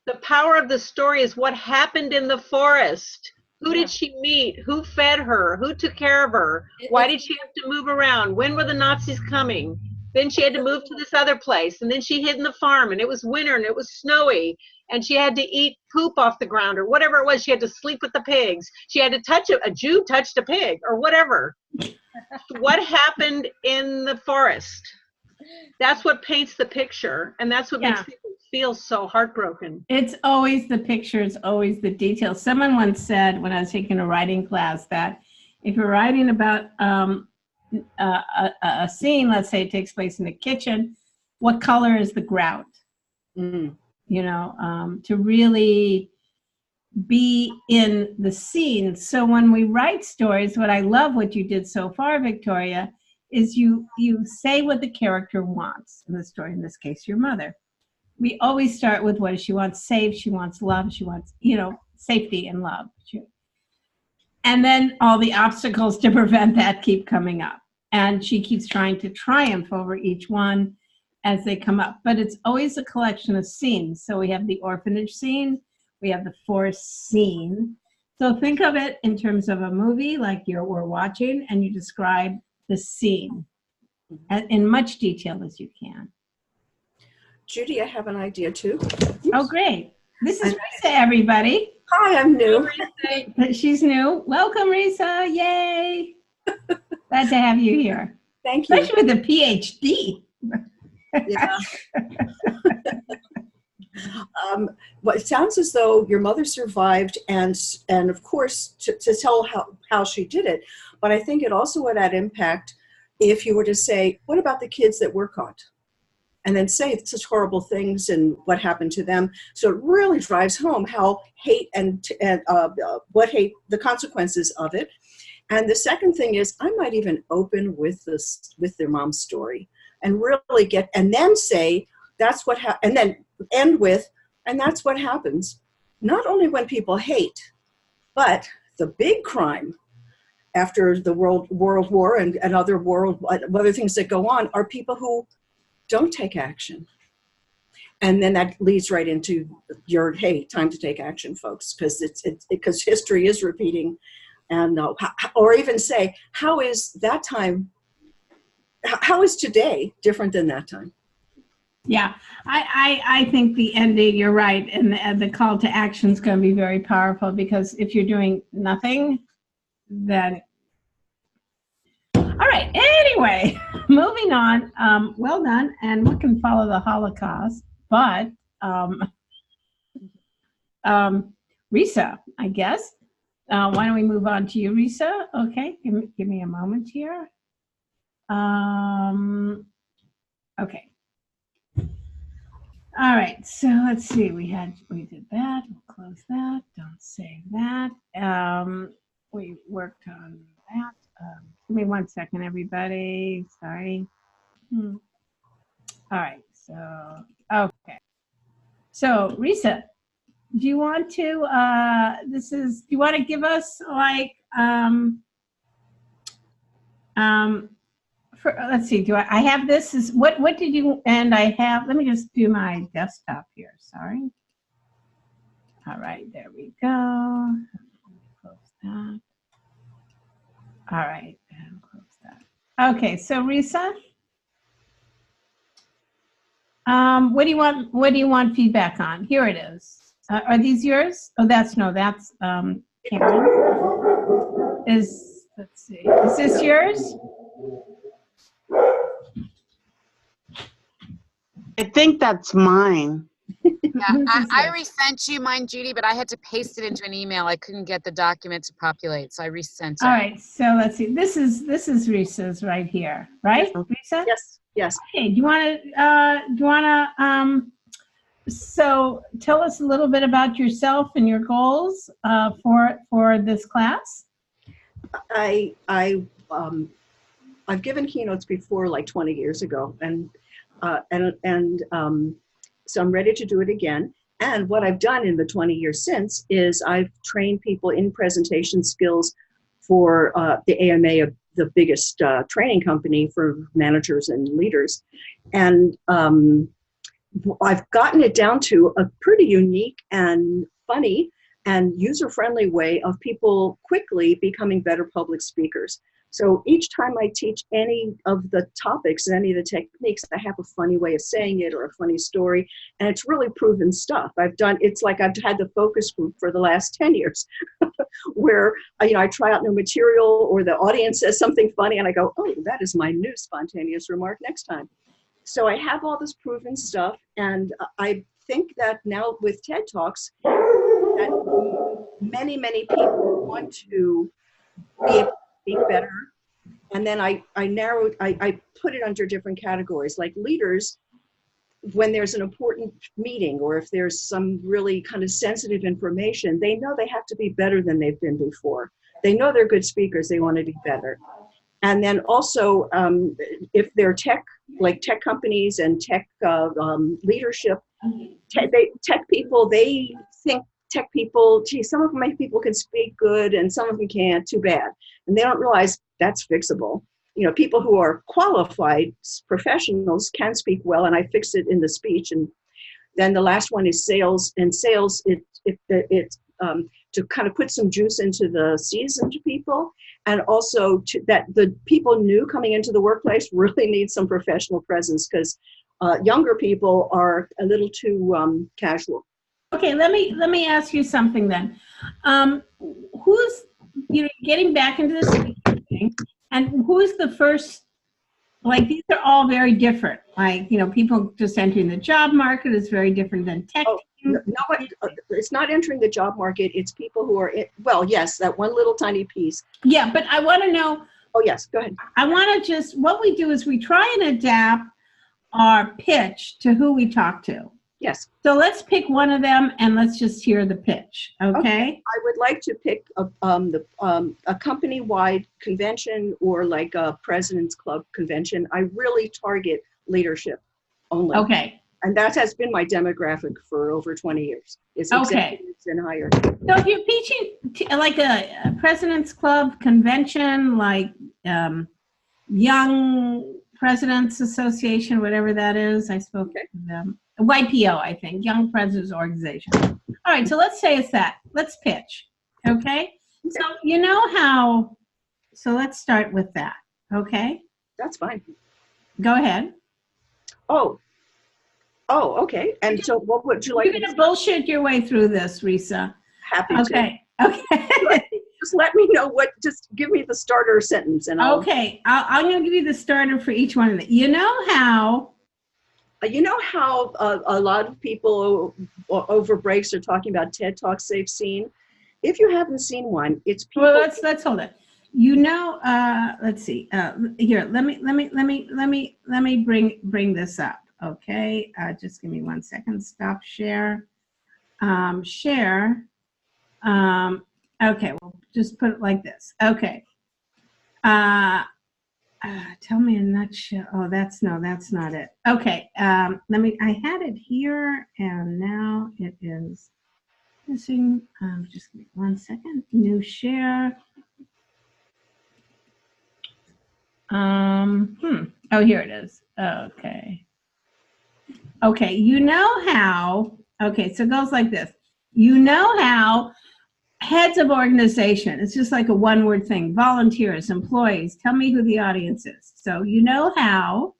The power of the story is what happened in the forest. Who did she meet? Who fed her? Who took care of her? Why did she have to move around? When were the Nazis coming? Then she had to move to this other place. And then she hid in the farm and it was winter and it was snowy. And she had to eat poop off the ground or whatever it was. She had to sleep with the pigs. She had to touch a Jew touched a pig or whatever. What happened in the forest? That's what paints the picture. And that's what makes people feel so heartbroken. It's always the picture, it's always the details. Someone once said when I was taking a writing class that if you're writing about a scene, let's say it takes place in the kitchen, what color is the grout? To really be in the scene. So when we write stories, what I love what you did so far, Victoria, is you say what the character wants in the story, in this case, your mother. We always start with what she wants: safe, she wants love, she wants, safety and love. And then all the obstacles to prevent that keep coming up. And she keeps trying to triumph over each one as they come up. But it's always a collection of scenes. So we have the orphanage scene, we have the forest scene. So think of it in terms of a movie like we're watching, and you describe the scene in much detail as you can. Judy, I have an idea too. Oh, great. This is Risa, everybody. Hi, I'm new. She's new. Welcome, Risa. Yay. Glad to have you here. Thank you. Especially with a PhD. Yeah. Well, it sounds as though your mother survived, and of course, to tell how she did it. But I think it also would add impact if you were to say, what about the kids that were caught? And then say such horrible things and what happened to them. So it really drives home how hate and what hate, the consequences of it. And the second thing is, I might even open with their mom's story and really and then say, that's what and then end with, and that's what happens. Not only when people hate, but the big crime after the World War and other things that go on are people who don't take action. And then that leads right into your, hey, time to take action, folks, because history is repeating. And or even say, how is that time how is today different than that time? Yeah, I think the ending, you're right, and the call to action is going to be very powerful, because if you're doing nothing, then, all right, anyway, moving on. Well done, and what can follow the Holocaust, but Risa, I guess. Why don't we move on to you, Risa? Okay, give me a moment here. Okay. All right, so let's see. We did that. We'll close that. Don't save that. We worked on that. Give me 1 second, everybody. Sorry. All right. So okay. So Risa, do you want to? Do you want to give us like let's see, I have this is what did you, and I have, let me just do my desktop here, sorry. All right, there we go. Close that. All right, and close that. Okay, so Risa, what do you want feedback on? Here it is. Are these yours? Oh, that's Karen. Let's see, is this yours? I think that's mine. Yeah, I resent you mine, Judy, but I had to paste it into an email. I couldn't get the document to populate, so I resent it. All right, so let's see. This is Risa's right here, right, Risa? Yes, yes. Okay, do you want to so tell us a little bit about yourself and your goals for this class? I've given keynotes before, like 20 years ago, and so I'm ready to do it again. And what I've done in the 20 years since is I've trained people in presentation skills for the AMA, the biggest training company for managers and leaders. And I've gotten it down to a pretty unique and funny and user-friendly way of people quickly becoming better public speakers. So each time I teach any of the topics, any of the techniques, I have a funny way of saying it or a funny story, and it's really proven stuff. It's like I've had the focus group for the last 10 years where I try out new material, or the audience says something funny and I go, oh, that is my new spontaneous remark next time. So I have all this proven stuff, and I think that now with TED Talks, that many people want to be able to speak better. And then I put it under different categories, like leaders. When there's an important meeting, or if there's some really kind of sensitive information, they know they have to be better than they've been before. They know they're good speakers, they want to be better. And then also, if they're tech companies and tech leadership, tech people, they think tech people, gee, some of my people can speak good and some of them can't, too bad. And they don't realize that's fixable. People who are qualified professionals can speak well, and I fix it in the speech. And then the last one is sales. And sales, it's to kind of put some juice into the seasoned people, and also that the people new coming into the workplace really need some professional presence, because younger people are a little too casual. Okay, let me ask you something then. Who's getting back into the speaking thing, and who's the first? Like, these are all very different. Like, people just entering the job market is very different than tech. Oh, no, it's not entering the job market. It's people who are well, yes, that one little tiny piece. Yeah, but I want to know. Oh, yes, go ahead. I want to what we do is we try and adapt our pitch to who we talk to. Yes. So let's pick one of them and let's just hear the pitch, okay? I would like to pick a company-wide convention, or like a President's Club convention. I really target leadership only. Okay. And that has been my demographic for over 20 years. It's executives and higher. So if you're teaching like a President's Club convention, like Young Presidents Association, whatever that is, I spoke to them. YPO, I think, Young Presidents Organization. All right, so let's say it's that. Let's pitch, okay? So so let's start with that, okay? That's fine. Go ahead. Oh, okay. And so what would you like? You're going to bullshit your way through this, Risa. Happy Okay. Okay. Just let me know just give me the starter sentence and I'll. Okay. I'm going to give you the starter for each one of them. You know how a lot of people over breaks are talking about TED Talks they've seen. If you haven't seen one, it's people. Well, let's hold it. You know, let's see. Here, let me bring this up. Okay. Just give me 1 second. Stop share. Share. Okay. We'll just put it like this. Okay. Tell me in a nutshell. Oh, that's not it. Okay. I had it here and now it is missing. Just give me 1 second. New share. Oh, here it is. Okay. Okay. You know how, okay. So it goes like this. You know how heads of organization, it's just like a one-word thing, volunteers, employees, tell me who the audience is. So you know how.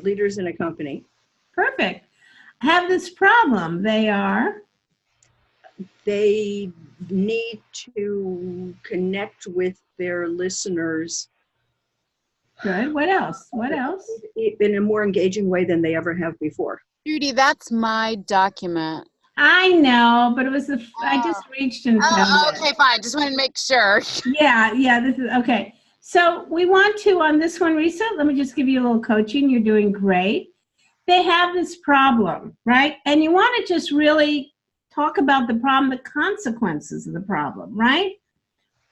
Leaders in a company. Perfect. Have this problem. They need to connect with their listeners. Good. What else? What else? In a more engaging way than they ever have before. Judy, that's my document. I know, but it was I just reached and found okay, fine. Just wanted to make sure. Yeah, this is okay. So we want to, on this one, Risa, let me just give you a little coaching. You're doing great. They have this problem, right? And you want to just really talk about the problem, the consequences of the problem, right?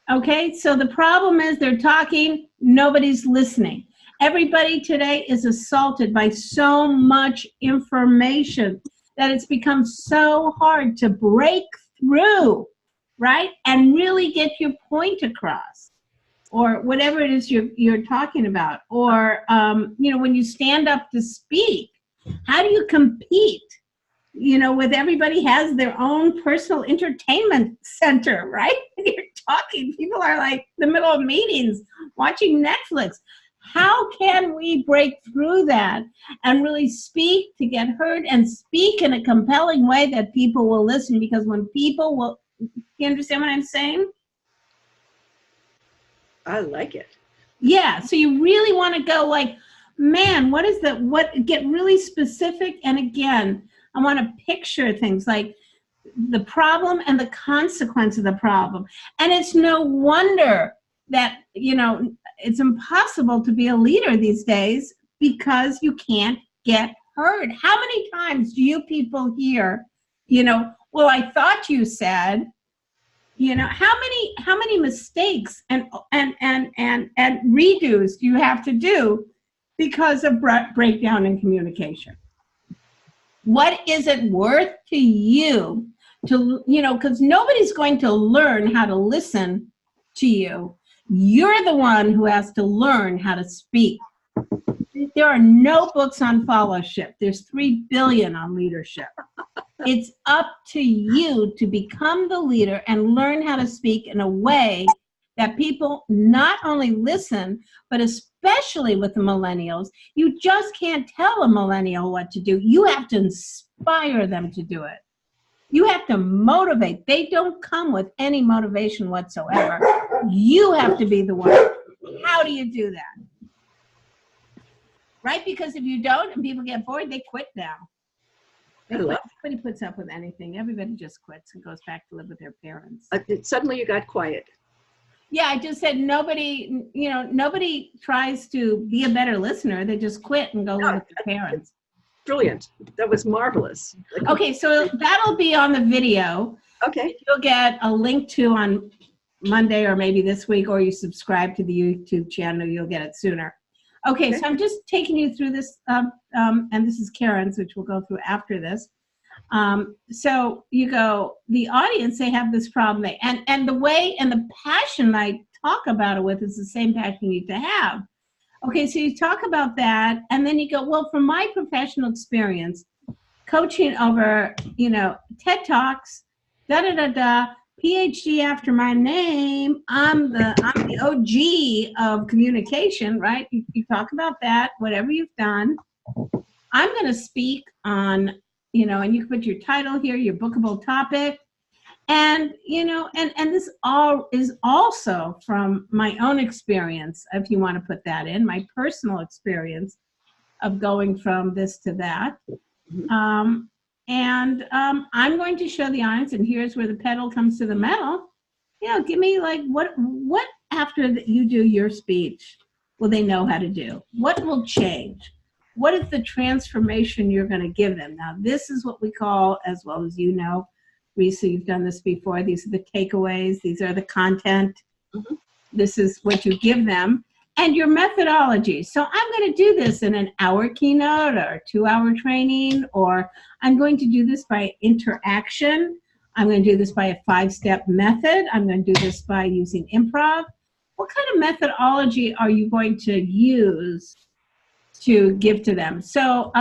Okay, so the problem is they're talking, nobody's listening. Everybody today is assaulted by so much information that it's become so hard to break through, right? And really get your point across, or whatever it is you're talking about. Or, when you stand up to speak, how do you compete, with everybody has their own personal entertainment center, right? You're talking, people are like in the middle of meetings, watching Netflix. How can we break through that and really speak to get heard and speak in a compelling way that people will listen? Because when people will, you understand what I'm saying? I like it. Yeah, so you really want to go like, man, get really specific. And again, I want to picture things like the problem and the consequence of the problem. And it's no wonder that, it's impossible to be a leader these days because you can't get heard. How many times do you people hear, well, I thought you said, how many mistakes and redos do you have to do because of breakdown in communication? What is it worth to you to, because nobody's going to learn how to listen to you. You're the one who has to learn how to speak. There are no books on followership. There's 3 billion on leadership. It's up to you to become the leader and learn how to speak in a way that people not only listen, but especially with the millennials, you just can't tell a millennial what to do. You have to inspire them to do it. You have to motivate. They don't come with any motivation whatsoever. You have to be the one. How do you do that? Right? Because if you don't and people get bored, they quit now. Nobody puts up with anything. Everybody just quits and goes back to live with their parents. Suddenly you got quiet. Yeah, I just said nobody tries to be a better listener. They just quit and go live with their parents. Brilliant. That was marvelous. Okay, so that'll be on the video. Okay. You'll get a link to on Monday or maybe this week, or you subscribe to the YouTube channel, you'll get it sooner. Okay, so I'm just taking you through this, and this is Karen's, which we'll go through after this. So you go, the audience, they have this problem, and the way and the passion I talk about it with is the same passion you need to have. Okay, so you talk about that, and then you go, well, from my professional experience, coaching over, TED Talks, PhD after my name. I'm the OG of communication, right? You talk about that, whatever you've done. I'm going to speak on, and you can put your title here, your bookable topic. And, and this all is also from my own experience, if you want to put that in, my personal experience of going from this to that. I'm going to show the audience, and here's where the pedal comes to the metal. Give me like, what after you do your speech will they know how to do? What will change? What is the transformation you're going to give them? Now, this is what we call, as well as Risa, you've done this before. These are the takeaways. These are the content. Mm-hmm. This is what you give them and your methodology. So I'm going to do this in an hour keynote or 2-hour training, or I'm going to do this by interaction. I'm going to do this by a 5-step method. I'm going to do this by using improv. What kind of methodology are you going to use to give to them? So,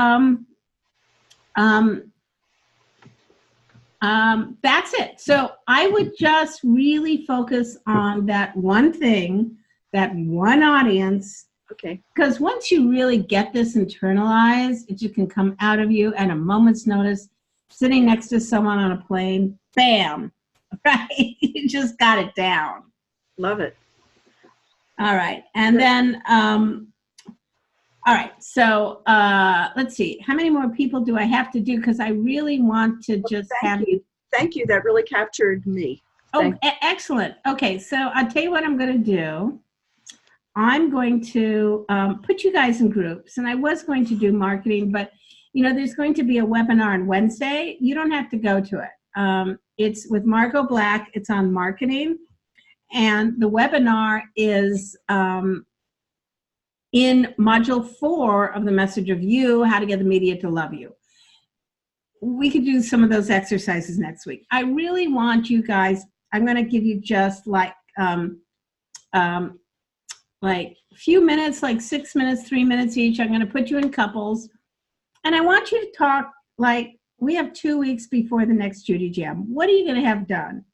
that's it. So I would just really focus on that one thing, that one audience. Okay. Because once you really get this internalized, it just can come out of you at a moment's notice, sitting next to someone on a plane, bam, right? You just got it down. Love it. All right. And then, all right, so let's see. How many more people do I have to do? Because I really want to just have you. Thank you. That really captured me. Oh, excellent. Okay, so I'll tell you what I'm going to do. I'm going to put you guys in groups. And I was going to do marketing, but, there's going to be a webinar on Wednesday. You don't have to go to it. It's with Margot Black. It's on marketing. And the webinar is in module 4 of the message of you, how to get the media to love you. We could do some of those exercises next week. I really want you guys, I'm going to give you just like a few minutes, like 6 minutes, 3 minutes each. I'm going to put you in couples. And I want you to talk like we have 2 weeks before the next Judy Jam. What are you going to have done?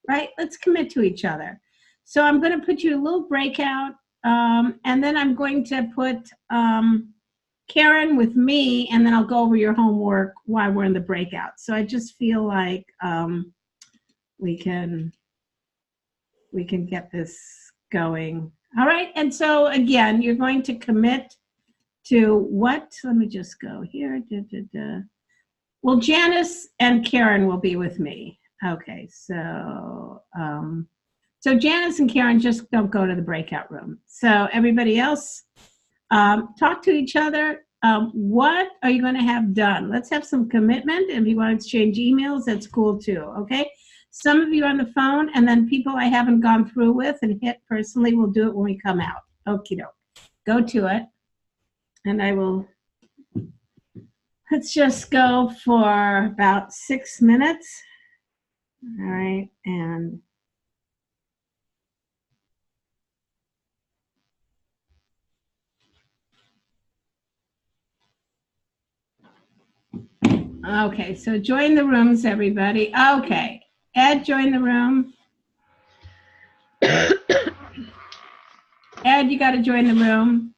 Right? Let's commit to each other. So I'm going to put you a little breakout. And then I'm going to put Karen with me, and then I'll go over your homework while we're in the breakout. So I just feel like we can get this going. All right. And so again, you're going to commit to what? Let me just go here. Well, Janice and Karen will be with me. Okay. So so Janice and Karen just don't go to the breakout room. So everybody else, talk to each other. What are you going to have done? Let's have some commitment. If you want to exchange emails, that's cool too, okay? Some of you on the phone, and then people I haven't gone through with and hit personally, we'll do it when we come out. Okie doke. Go to it. And I will, let's just go for about 6 minutes. All right, and okay, so join the rooms, everybody. Okay, Ed, join the room. Ed, you got to join the room.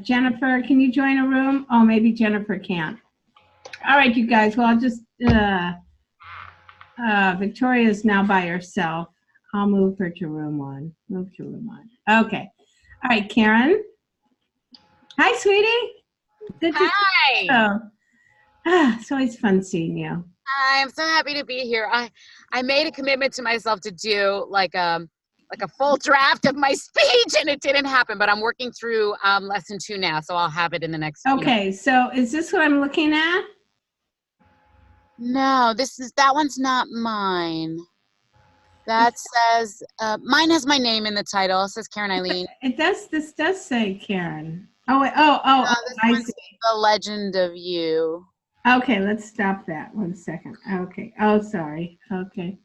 Jennifer, can you join a room? Oh, maybe Jennifer can't. All right, you guys. Well, I'll just, Victoria's now by herself. I'll move her to room 1. Move to room 1. Okay. All right, Karen. Hi, sweetie. Good to see you. It's always fun seeing you. I'm so happy to be here. I made a commitment to myself to do like a full draft of my speech, and it didn't happen, but I'm working through lesson 2 now, so I'll have it in the next Okay, so is this what I'm looking at? No, that one's not mine. That says, mine has my name in the title. It says Karen Eileen. This does say Karen. Oh, wait, this I one's see. The Legend of You. Okay, let's stop that 1 second. Okay, oh, sorry. Okay,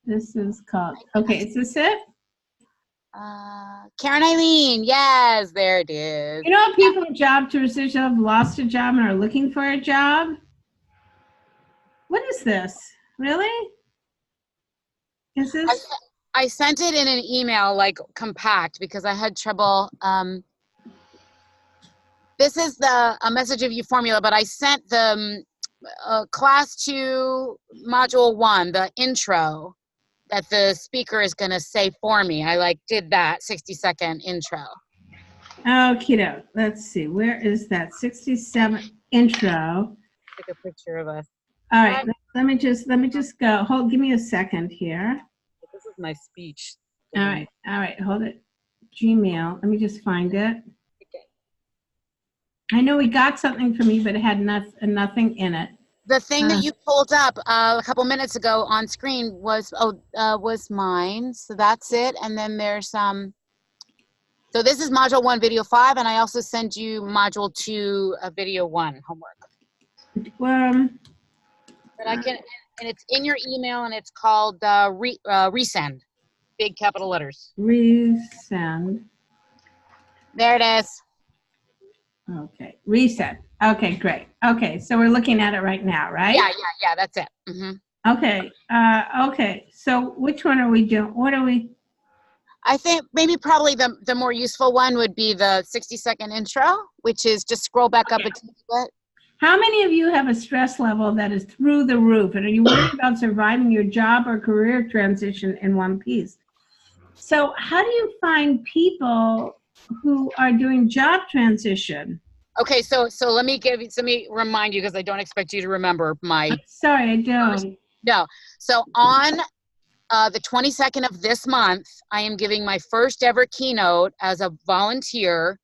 this is called, okay, is this it? Karen Eileen, yes, there it is. You know, people in job transition have lost a job and are looking for a job. What is this? Really? Is this? I sent it in an email, like compact, because I had trouble. This is a message of you formula, but I sent the class 2 module 1, the intro that the speaker is going to say for me. I like did that 60-second intro. Okay, let's see. Where is that 67 intro? Take a picture of us. All right, let me just go. Hold, give me a second here. This is my speech. All right, hold it. Gmail. Let me just find it. Okay. I know we got something from you, but it had nothing in it. The thing that you pulled up a couple minutes ago on screen was mine. So that's it. And then there's so this is module 1, video 5, and I also send you module 2, video 1 homework. But I can, and it's in your email, and it's called resend, big capital letters. Resend. There it is. Okay, resend. Okay, great. Okay, so we're looking at it right now, right? Yeah, that's it. Okay, okay. So which one are we doing? What are we? I think maybe probably the more useful one would be the 60-second intro, which is just scroll back up a bit. How many of you have a stress level that is through the roof? And are you worried about surviving your job or career transition in one piece? So how do you find people who are doing job transition? Okay, so let me remind you, because I don't expect you to remember my. Sorry, I don't. No. So on the 22nd of this month, I am giving my first ever keynote as a volunteer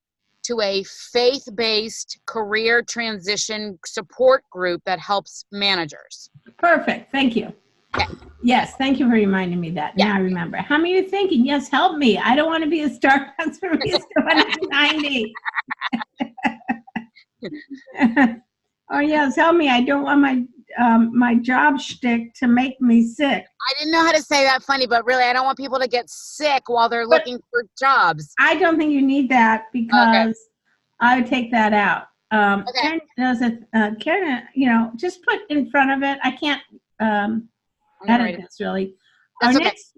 to a faith-based career transition support group that helps managers. Perfect. Thank you. Okay. Yes, thank you for reminding me that. Now I remember. How many are you thinking? Yes, help me. I don't want to be a Starbucks for me. 190. Oh yes, help me. I don't want my job shtick to make me sick. I didn't know how to say that funny, but really, I don't want people to get sick while they're looking for jobs. I don't think you need that, because I would take that out. Okay. Karen does it. Karen, just put in front of it. I can't edit this really.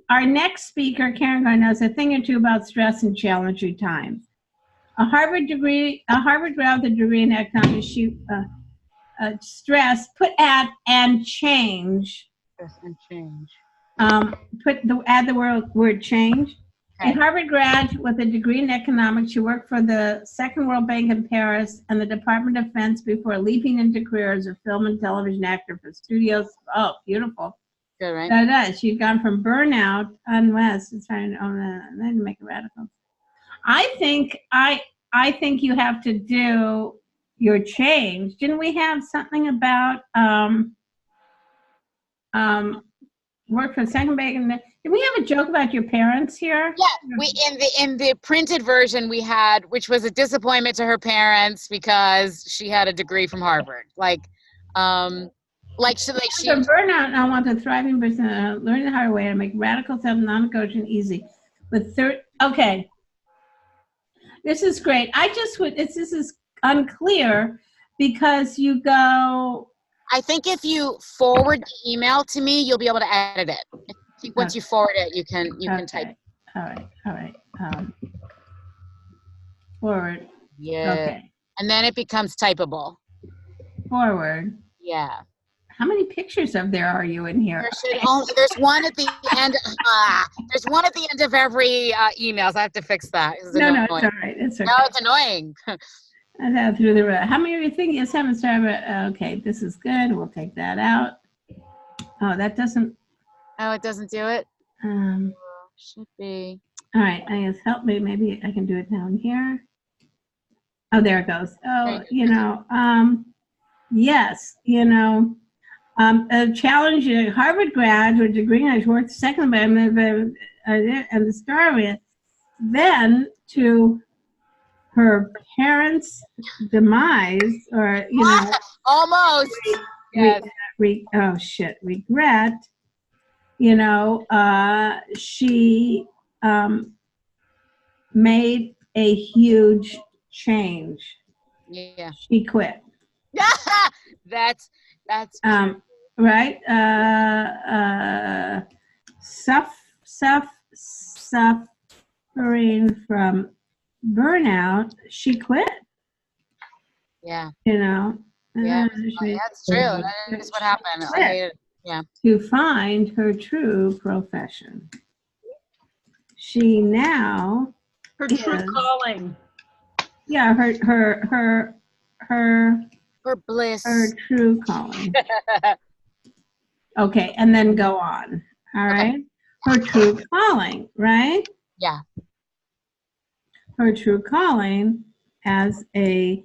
Our next speaker, Karen, knows a thing or two about stress and challenging times. A Harvard graduate degree in economics. Stress, put add and change. Stress and change. Add the word change. Okay. A Harvard grad with a degree in economics, she worked for the Second World Bank in Paris and the Department of Defense before leaping into career as a film and television actor for studios. Oh, beautiful. Good, right? She'd gone from burnout unwest and trying to then make a radical. I think you have to do your change. Didn't we have something about work for the Second Bank? Did we have a joke about your parents here? Yeah, we in the printed version we had, which was a disappointment to her parents because she had a degree from Harvard. Like she burnout, and I want a thriving person, learn the hard way to make radical self non-negotiable easy. Okay. This is great. This is unclear because you go. I think if you forward the email to me, you'll be able to edit it. I think once you forward it, you can type. All right. Forward. Yeah. Okay. And then it becomes typeable. Forward. Yeah. How many pictures of there are you in here? There's one at the end. There's one at the end of every email. So I have to fix that. No, it's all right. It's okay. No, it's annoying. Through the road. How many of you think yes, haven't started? Okay, this is good. We'll take that out. Oh, that doesn't. Oh, it doesn't do it. Should be. All right. I guess help me. Maybe I can do it down here. Oh, there it goes. Oh, yes, a challenge. A Harvard grad with a degree in worked second by and the star with then to her parents' demise, or almost. Yes. Regret. She made a huge change. Yeah. She quit. That's right. suffering from burnout, she quit. Yeah. You know. Yeah. That's true. That is what happened. I hated. Yeah. To find her true profession. She now Her true calling. Yeah, her bliss. Her true calling. Okay, and then go on. All right. Okay. Her true calling, right? Yeah. Her true calling as a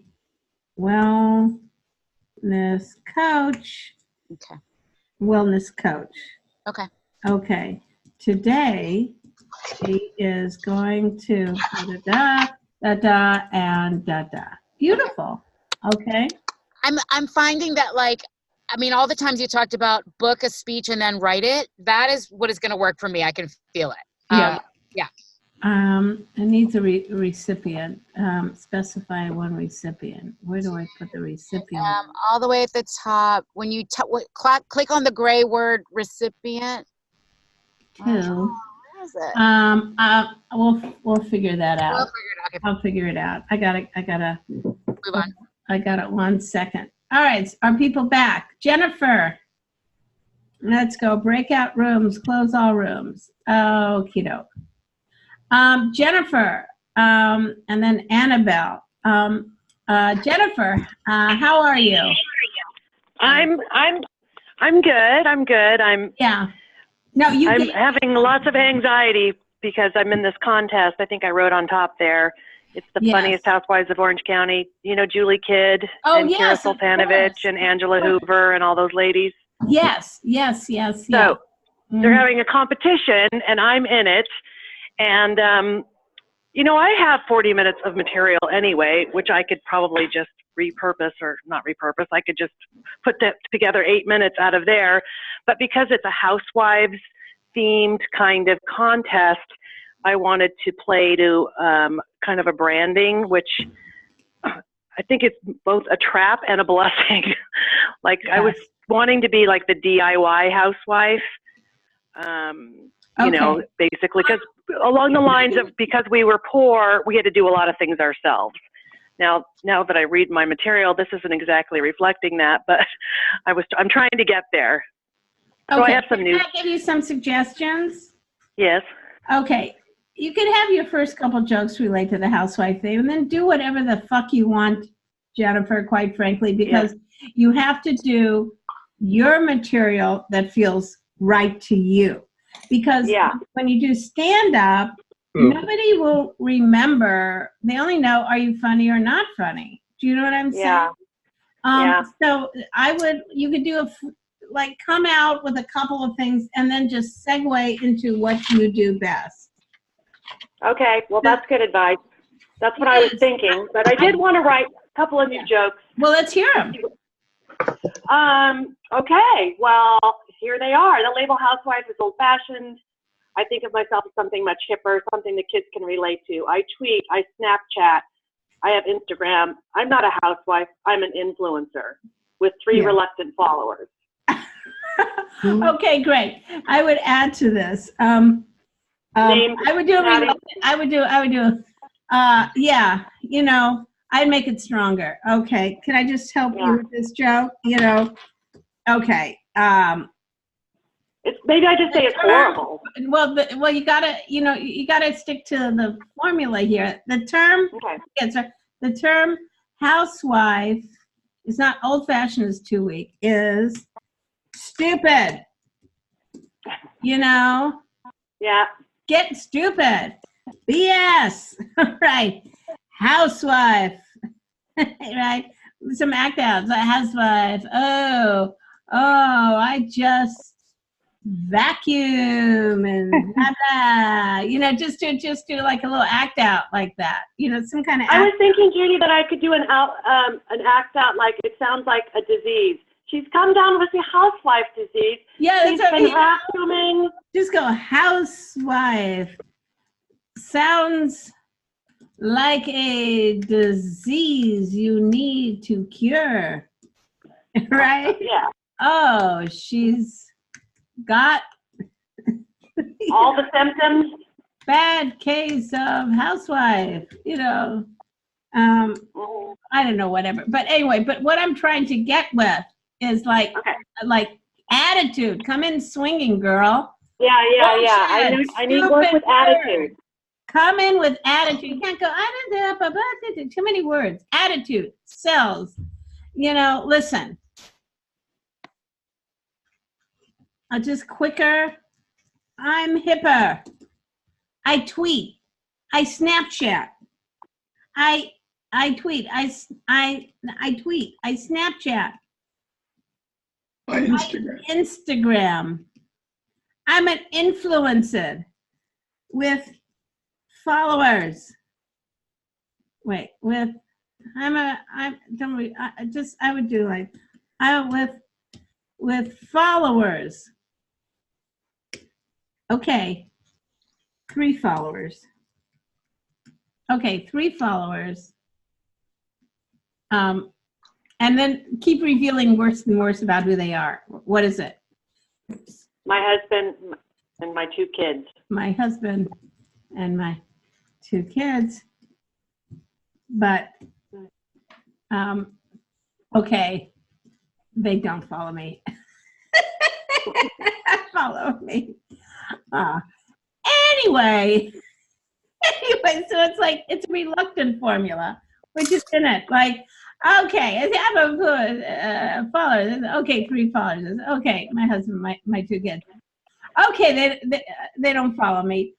wellness coach. Okay. Wellness coach. Okay. Okay. Today, she is going to da da da and da da. Beautiful. Okay. I'm finding that, like, I mean, all the times you talked about book a speech and then write it, that is what is going to work for me. I can feel it. Yeah. Yeah. It needs a recipient. Specify one recipient. Where do I put the recipient? All the way at the top. When you click on the gray word recipient. Two. Where is it? We'll figure that out. We'll figure it out. Okay. I'll figure it out. I gotta Move on. I got it 1 second. All right, are people back? Jennifer, let's go. Breakout rooms, close all rooms. Okie doke. Jennifer, and then Annabelle. Jennifer, how are you? I'm good. I'm good. Yeah. No, I'm having lots of anxiety because I'm in this contest. I think I wrote on top there. It's the funniest housewives of Orange County. You know, Julie Kidd and Kira Sultanovich and Angela Hoover and all those ladies. Yes. So they're having a competition and I'm in it. And, you know, I have 40 minutes of material anyway, which I could probably just repurpose or not repurpose. I could just put that together 8 minutes out of there. But because it's a housewives themed kind of contest, I wanted to play to kind of a branding, which I think it's both a trap and a blessing. Like I was wanting to be like the DIY housewife, you know, basically, because along the lines of because we were poor, we had to do a lot of things ourselves. Now that I read my material, this isn't exactly reflecting that, but I'm trying to get there. So I have some news. Can I give you some suggestions? Yes. Okay. You can have your first couple jokes relate to the housewife thing, and then do whatever the fuck you want, Jennifer, quite frankly, because you have to do your material that feels right to you. Because when you do stand-up, nobody will remember. They only know, are you funny or not funny? Do you know what I'm saying? So you could do come out with a couple of things and then just segue into what you do best. Okay, well, that's good advice. That's what I was thinking. But I did want to write a couple of new jokes. Well, let's hear them. Okay, well, here they are. The label housewife is old-fashioned. I think of myself as something much hipper, something the kids can relate to. I tweet, I Snapchat, I have Instagram. I'm not a housewife. I'm an influencer with 3 reluctant followers. Okay, great. I would add to this. I would do, you know, I'd make it stronger. Okay. Can I just help you with this joke? You know, okay. Maybe I just say it's horrible. Well, you gotta stick to the formula here. The term housewife is not old-fashioned, is too weak, is stupid. You know? Yeah. Get stupid. BS. Right. Housewife. Right. Some act outs. A housewife. Oh, I just vacuum and blah, blah. You know, just do like a little act out like that. You know, some kind of. I was thinking, Judy, that I could do an act out like it sounds like a disease. She's come down with the housewife disease. Yeah, she's been vacuuming. Just go housewife. Sounds like a disease you need to cure. Right? Yeah. Oh, she's got All the symptoms? Bad case of housewife, I don't know, whatever. But anyway, but what I'm trying to get with is like attitude. Come in swinging, girl. Yeah. I need work with attitude. Come in with attitude. You can't go, too many words. Attitude sells. Listen. Just quicker. I'm hipper. I tweet. I Snapchat. I tweet. I tweet. I Snapchat. Instagram. I'm an influencer with followers. I would do like, with followers. Okay. 3 followers. Okay, 3 followers. And then keep revealing worse and worse about who they are. What is it? My husband and my 2 kids. My husband and my 2 kids. But, okay, they don't follow me. Follow me. Anyway, so it's like, it's a reluctant formula, which is in it. Like, okay, I have a followers. Okay, 3 followers. Okay, my husband, my 2 kids. Okay, they don't follow me.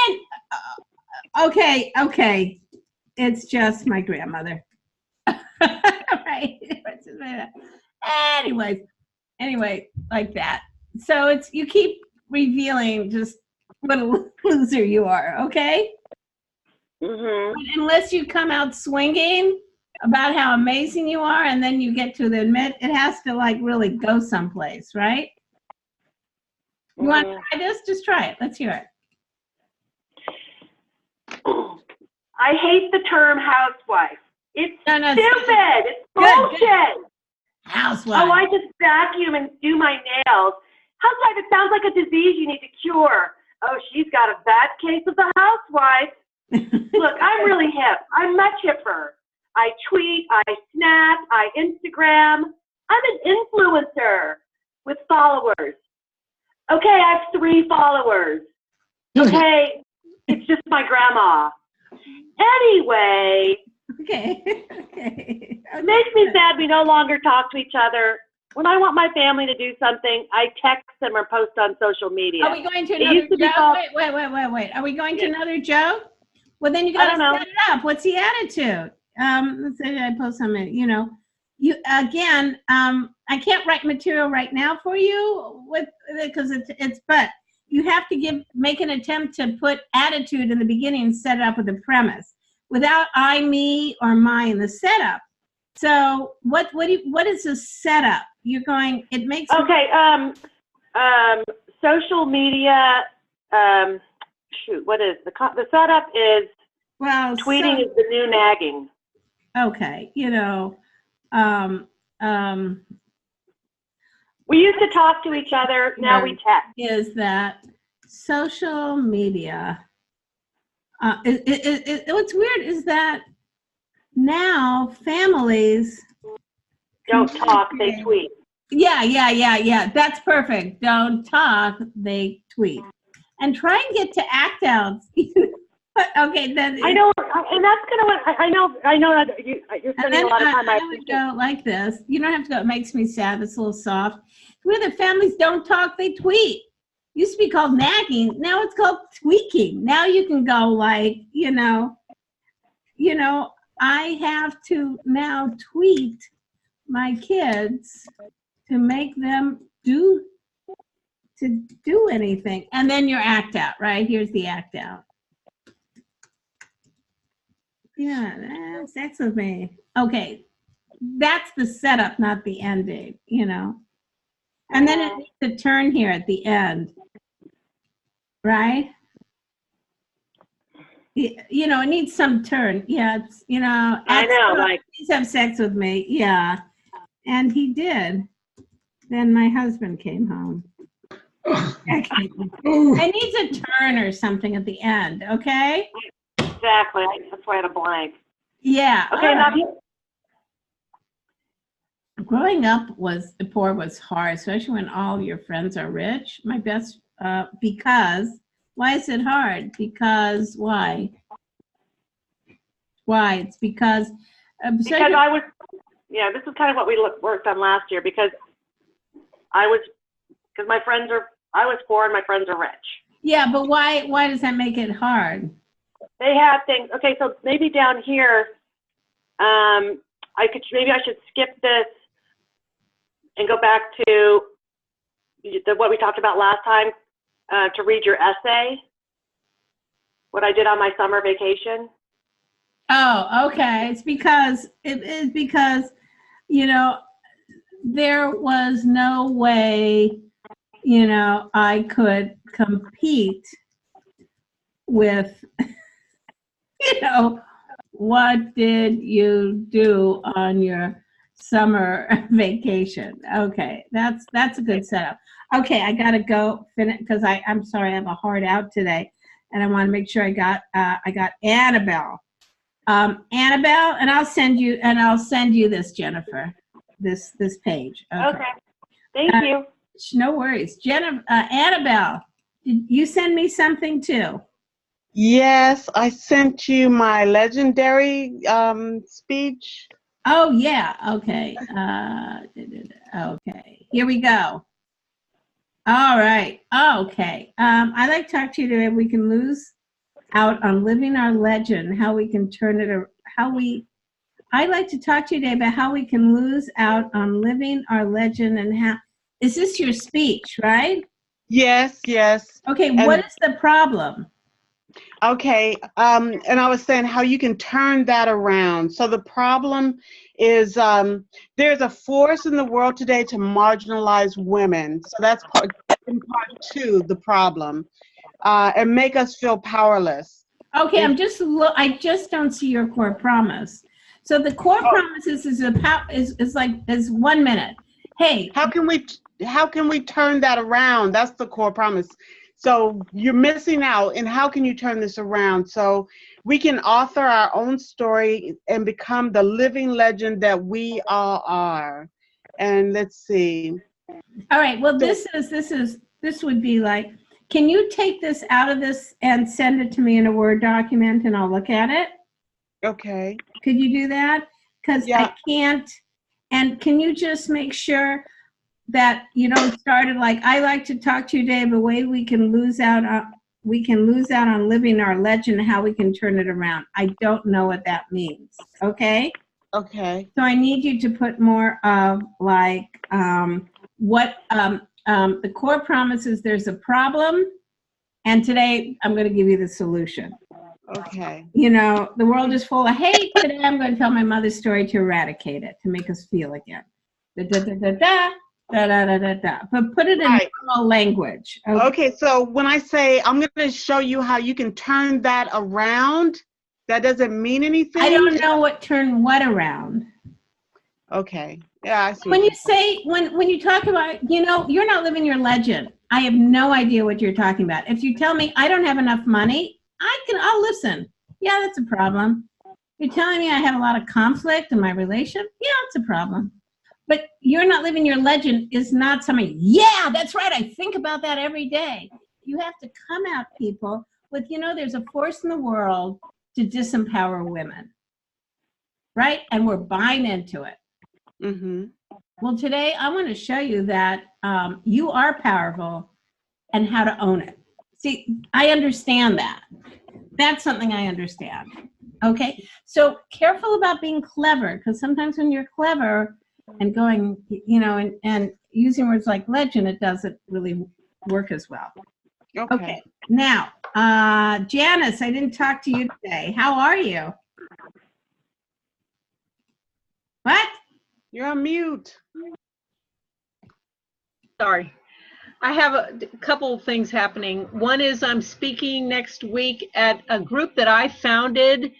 And okay, it's just my grandmother. Right? Anyway, like that. So it's, you keep revealing just what a loser you are, okay? Mm-hmm. But unless you come out swinging about how amazing you are, and then you get to admit, it has to like really go someplace, right? You want to try this? Just try it. Let's hear it. I hate the term housewife. It's stupid. It's bullshit. Good. Housewife. Oh, I just vacuum and do my nails. Housewife, it sounds like a disease you need to cure. Oh, she's got a bad case of the housewife. Look, I'm really hip. I'm much hipper. I tweet, I snap, I Instagram. I'm an influencer with followers. Okay, I have 3 followers. Okay, it's just my grandma. Anyway. Okay. It makes me sad we no longer talk to each other. When I want my family to do something, I text them or post on social media. Are we going to another joke? Wait. Are we going to another joke? Well, then you got to set it up. What's the attitude? Let's say I post something, you again, I can't write material right now for you because it's but you have to make an attempt to put attitude in the beginning and set it up with a premise without I, me, or my in the setup. So what is the setup? You're going, it makes social media, what is the setup is, well, tweeting is the new nagging. Okay, we used to talk to each other, now we text. Is that social media, what's weird is that now families don't talk, they tweet. Yeah. That's perfect. Don't talk, they tweet. And try and get to act outs. Okay, then. I know, and that's I know that you're spending a lot of time. I would go like this. You don't have to go, it makes me sad, it's a little soft. Where the families don't talk, they tweet. Used to be called nagging, now it's called tweaking. Now you can go like, I have to now tweet my kids to make them do anything. And then your act out, right? Here's the act out. Yeah, sex with me. Okay, that's the setup, not the ending, And then it needs to turn here at the end, right? It needs some turn. Yeah, it's, I know, like, please have sex with me. Yeah, and he did. Then my husband came home. Ooh. It needs a turn or something at the end, okay? Exactly. That's why I had a blank. Yeah. Okay, all now right. Growing up poor was hard, especially when all your friends are rich. My best, because, why is it hard? Because, why? Why? It's because because I was, yeah, this is kind of what we worked on last year because I was poor and my friends are rich. yeah, but why does that make it hard? They have things. Okay, so maybe down here, maybe I should skip this and go back to what we talked about last time to read your essay, what I did on my summer vacation. Oh, okay. It's because there was no way I could compete with what did you do on your summer vacation? Okay, that's a good setup. Okay, I gotta go finish because I'm sorry, I have a hard out today, and I want to make sure I got Annabelle. Annabelle, and I'll send you this, Jennifer, this page. Okay. Thank you. No worries, Annabelle. Did you send me something too? Yes, I sent you my legendary speech. Oh yeah. Okay. Okay. Here we go. All right. Okay. I'd like to talk to you today. We can lose out on living our legend. How we can turn it. I'd like to talk to you today about how we can lose out on living our legend and how. Is this your speech, right? Yes, yes. Okay. What is the problem? Okay, and I was saying how you can turn that around. So the problem is there's a force in the world today to marginalize women. So that's part two, the problem, and make us feel powerless. Okay, I just don't see your core promise. So the core promise is 1 minute. Hey, how can we turn that around? That's the core promise. So you're missing out, and how can you turn this around? So we can author our own story and become the living legend that we all are. And let's see. All right. Well, this would be like, can you take this out of this and send it to me in a Word document, and I'll look at it? Okay. Could you do that? Because yeah. I can't. And can you just make sure that you don't start it like, I like to talk to you today, the way we can lose out on living our legend, how we can turn it around. I don't know what that means. Okay. Okay. So I need you to put more of like what the core promise is. There's a problem, and today I'm going to give you the solution. Okay. The world is full of hate. Today I'm going to tell my mother's story to eradicate it, to make us feel again. Da da da da da. Da, da, da, da, da. But put it in normal language. Okay, so when I say I'm going to show you how you can turn that around, that doesn't mean anything? I don't know turn what around. Okay. Yeah, I see. When you say, when you talk about, you're not living your legend. I have no idea what you're talking about. If you tell me I don't have enough money, I'll listen. Yeah, that's a problem. You're telling me I have a lot of conflict in my relationship? Yeah, it's a problem. But you're not living your legend is not something, yeah, that's right, I think about that every day. You have to come at people with, there's a force in the world to disempower women, right? And we're buying into it. Mm-hmm. Well, today I want to show you that you are powerful and how to own it. See, I understand that. That's something I understand. Okay, so careful about being clever, because sometimes when you're clever, and going, and using words like legend, it doesn't really work as well. Okay. Now, Janice, I didn't talk to you today. How are you? What? You're on mute. Sorry. I have a couple of things happening. One is I'm speaking next week at a group that I founded,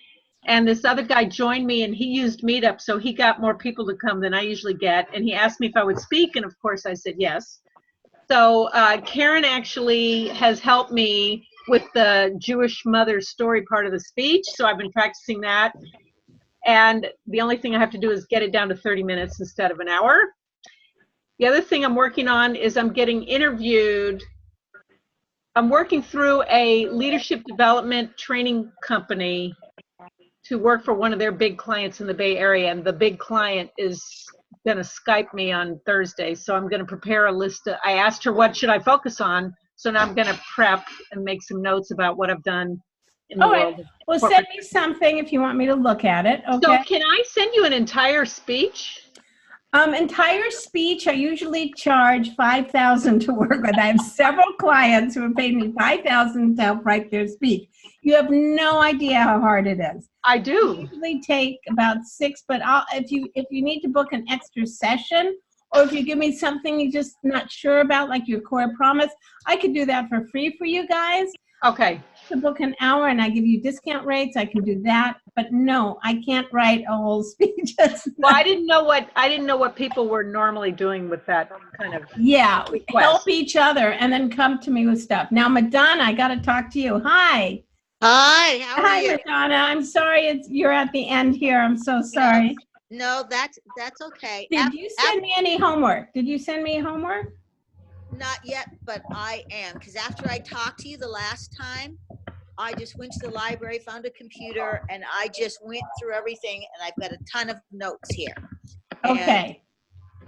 and this other guy joined me, and he used Meetup, so he got more people to come than I usually get, and he asked me if I would speak, and of course I said yes. So Karen actually has helped me with the Jewish mother's story part of the speech. So I've been practicing that. And the only thing I have to do is get it down to 30 minutes instead of an hour. The other thing I'm working on is I'm getting interviewed. I'm working through a leadership development training company to work for one of their big clients in the Bay Area. And the big client is going to Skype me on Thursday. So I'm going to prepare a list. I asked her, what should I focus on? So now I'm going to prep and make some notes about what I've done in the world. Well, send me something if you want me to look at it. Okay. So can I send you an entire speech? Entire speech, I usually charge $5,000 to work with. I have several clients who have paid me $5,000 to help write their speech. You have no idea how hard it is. I do. I usually take about 6, but if you need to book an extra session, or if you give me something you're just not sure about, like your core promise, I could do that for free for you guys. Okay. To book an hour and I give you discount rates, I can do that. But no, I can't write a whole speech. Well, I didn't know what people were normally doing with that kind of request. Help each other and then come to me with stuff. Now, Madonna, I got to talk to you. Hi. Hi, how are you? Hi, Madonna. I'm sorry you're at the end here. I'm so sorry. No, that's okay. Did you send me any homework? Did you send me homework? Not yet, but I am, because after I talked to you the last time, I just went to the library, found a computer, and I just went through everything, and I've got a ton of notes here. Okay.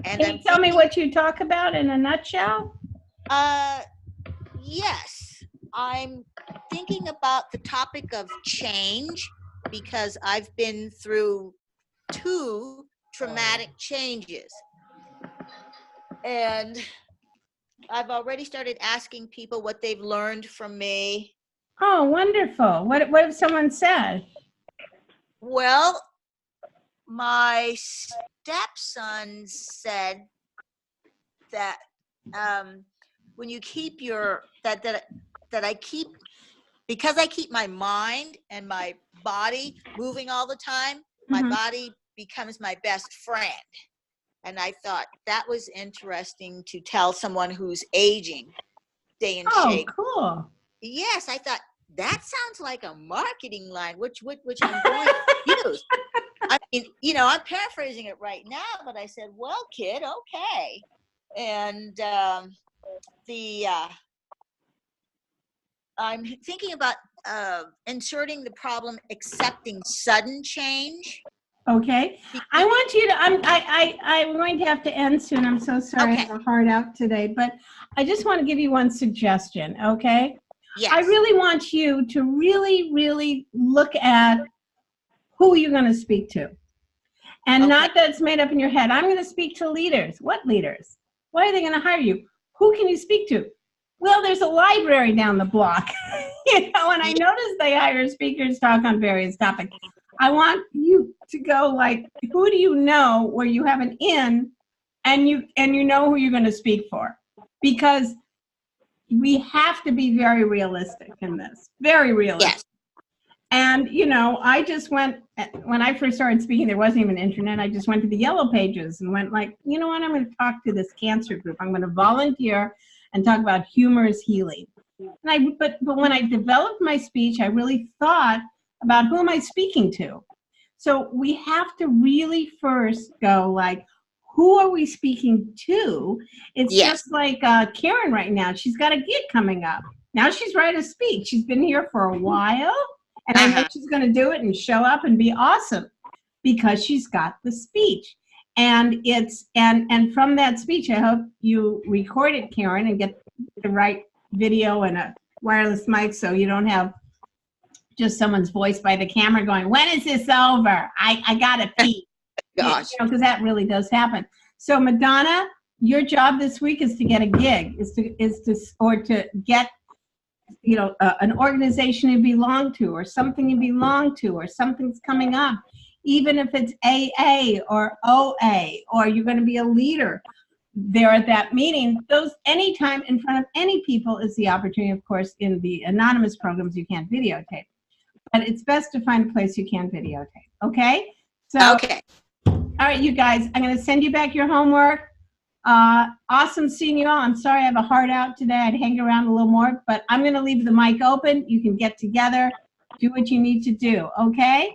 And can you tell me what you talk about in a nutshell? Yes. I'm thinking about the topic of change, because I've been through 2 traumatic changes. And I've already started asking people what they've learned from me. Oh, wonderful. What if someone said? Well, my stepson said that when you keep your, that I keep, because I keep my mind and my body moving all the time, my body becomes my best friend. And I thought that was interesting to tell someone who's aging, stay in shape. Oh, cool. Yes, I thought that sounds like a marketing line, which I'm going to use. I mean, I'm paraphrasing it right now, but I said, well, kid, okay. And I'm thinking about inserting the problem, accepting sudden change. Okay. I want you to, I'm going to have to end soon. I'm so sorry. Okay. I have a hard out today, but I just want to give you one suggestion, okay? Yes. I really want you to really, really look at who you're going to speak to. And not that it's made up in your head. I'm going to speak to leaders. What leaders? Why are they going to hire you? Who can you speak to? Well, there's a library down the block. And I noticed they hire speakers to talk on various topics. I want you to go like, who do you know where you have an in and you know who you're going to speak for? Because we have to be very realistic in this. Very realistic. Yes. And, I just went, when I first started speaking, there wasn't even internet. I just went to the yellow pages and went like, you know what, I'm going to talk to this cancer group. I'm going to volunteer and talk about humor is healing. And but when I developed my speech, I really thought about who am I speaking to? So we have to really first go like, who are we speaking to? It's just like Karen right now. She's got a gig coming up. Now she's writing a speech. She's been here for a while. And I know she's going to do it and show up and be awesome because she's got the speech. And and from that speech, I hope you record it, Karen, and get the right video and a wireless mic so you don't have just someone's voice by the camera going, when is this over? I got to pee. Gosh. Because that really does happen. So Madonna, your job this week is to get a gig, is to get, an organization you belong to, or something you belong to, or something's coming up, even if it's AA or OA, or you're going to be a leader there at that meeting. Those anytime in front of any people is the opportunity. Of course, in the anonymous programs, you can't videotape. But it's best to find a place you can videotape, okay? So, okay. All right, you guys, I'm going to send you back your homework. Awesome seeing you all. I'm sorry I have a heart out today. I'd hang around a little more, but I'm going to leave the mic open. You can get together, do what you need to do. Okay?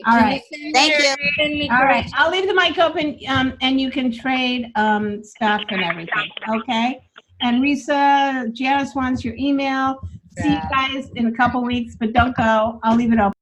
All right. Thank you. All right. I'll leave the mic open, and you can trade stuff and everything. Okay? And Risa, Janice wants your email. See you guys in a couple weeks, but don't go. I'll leave it open.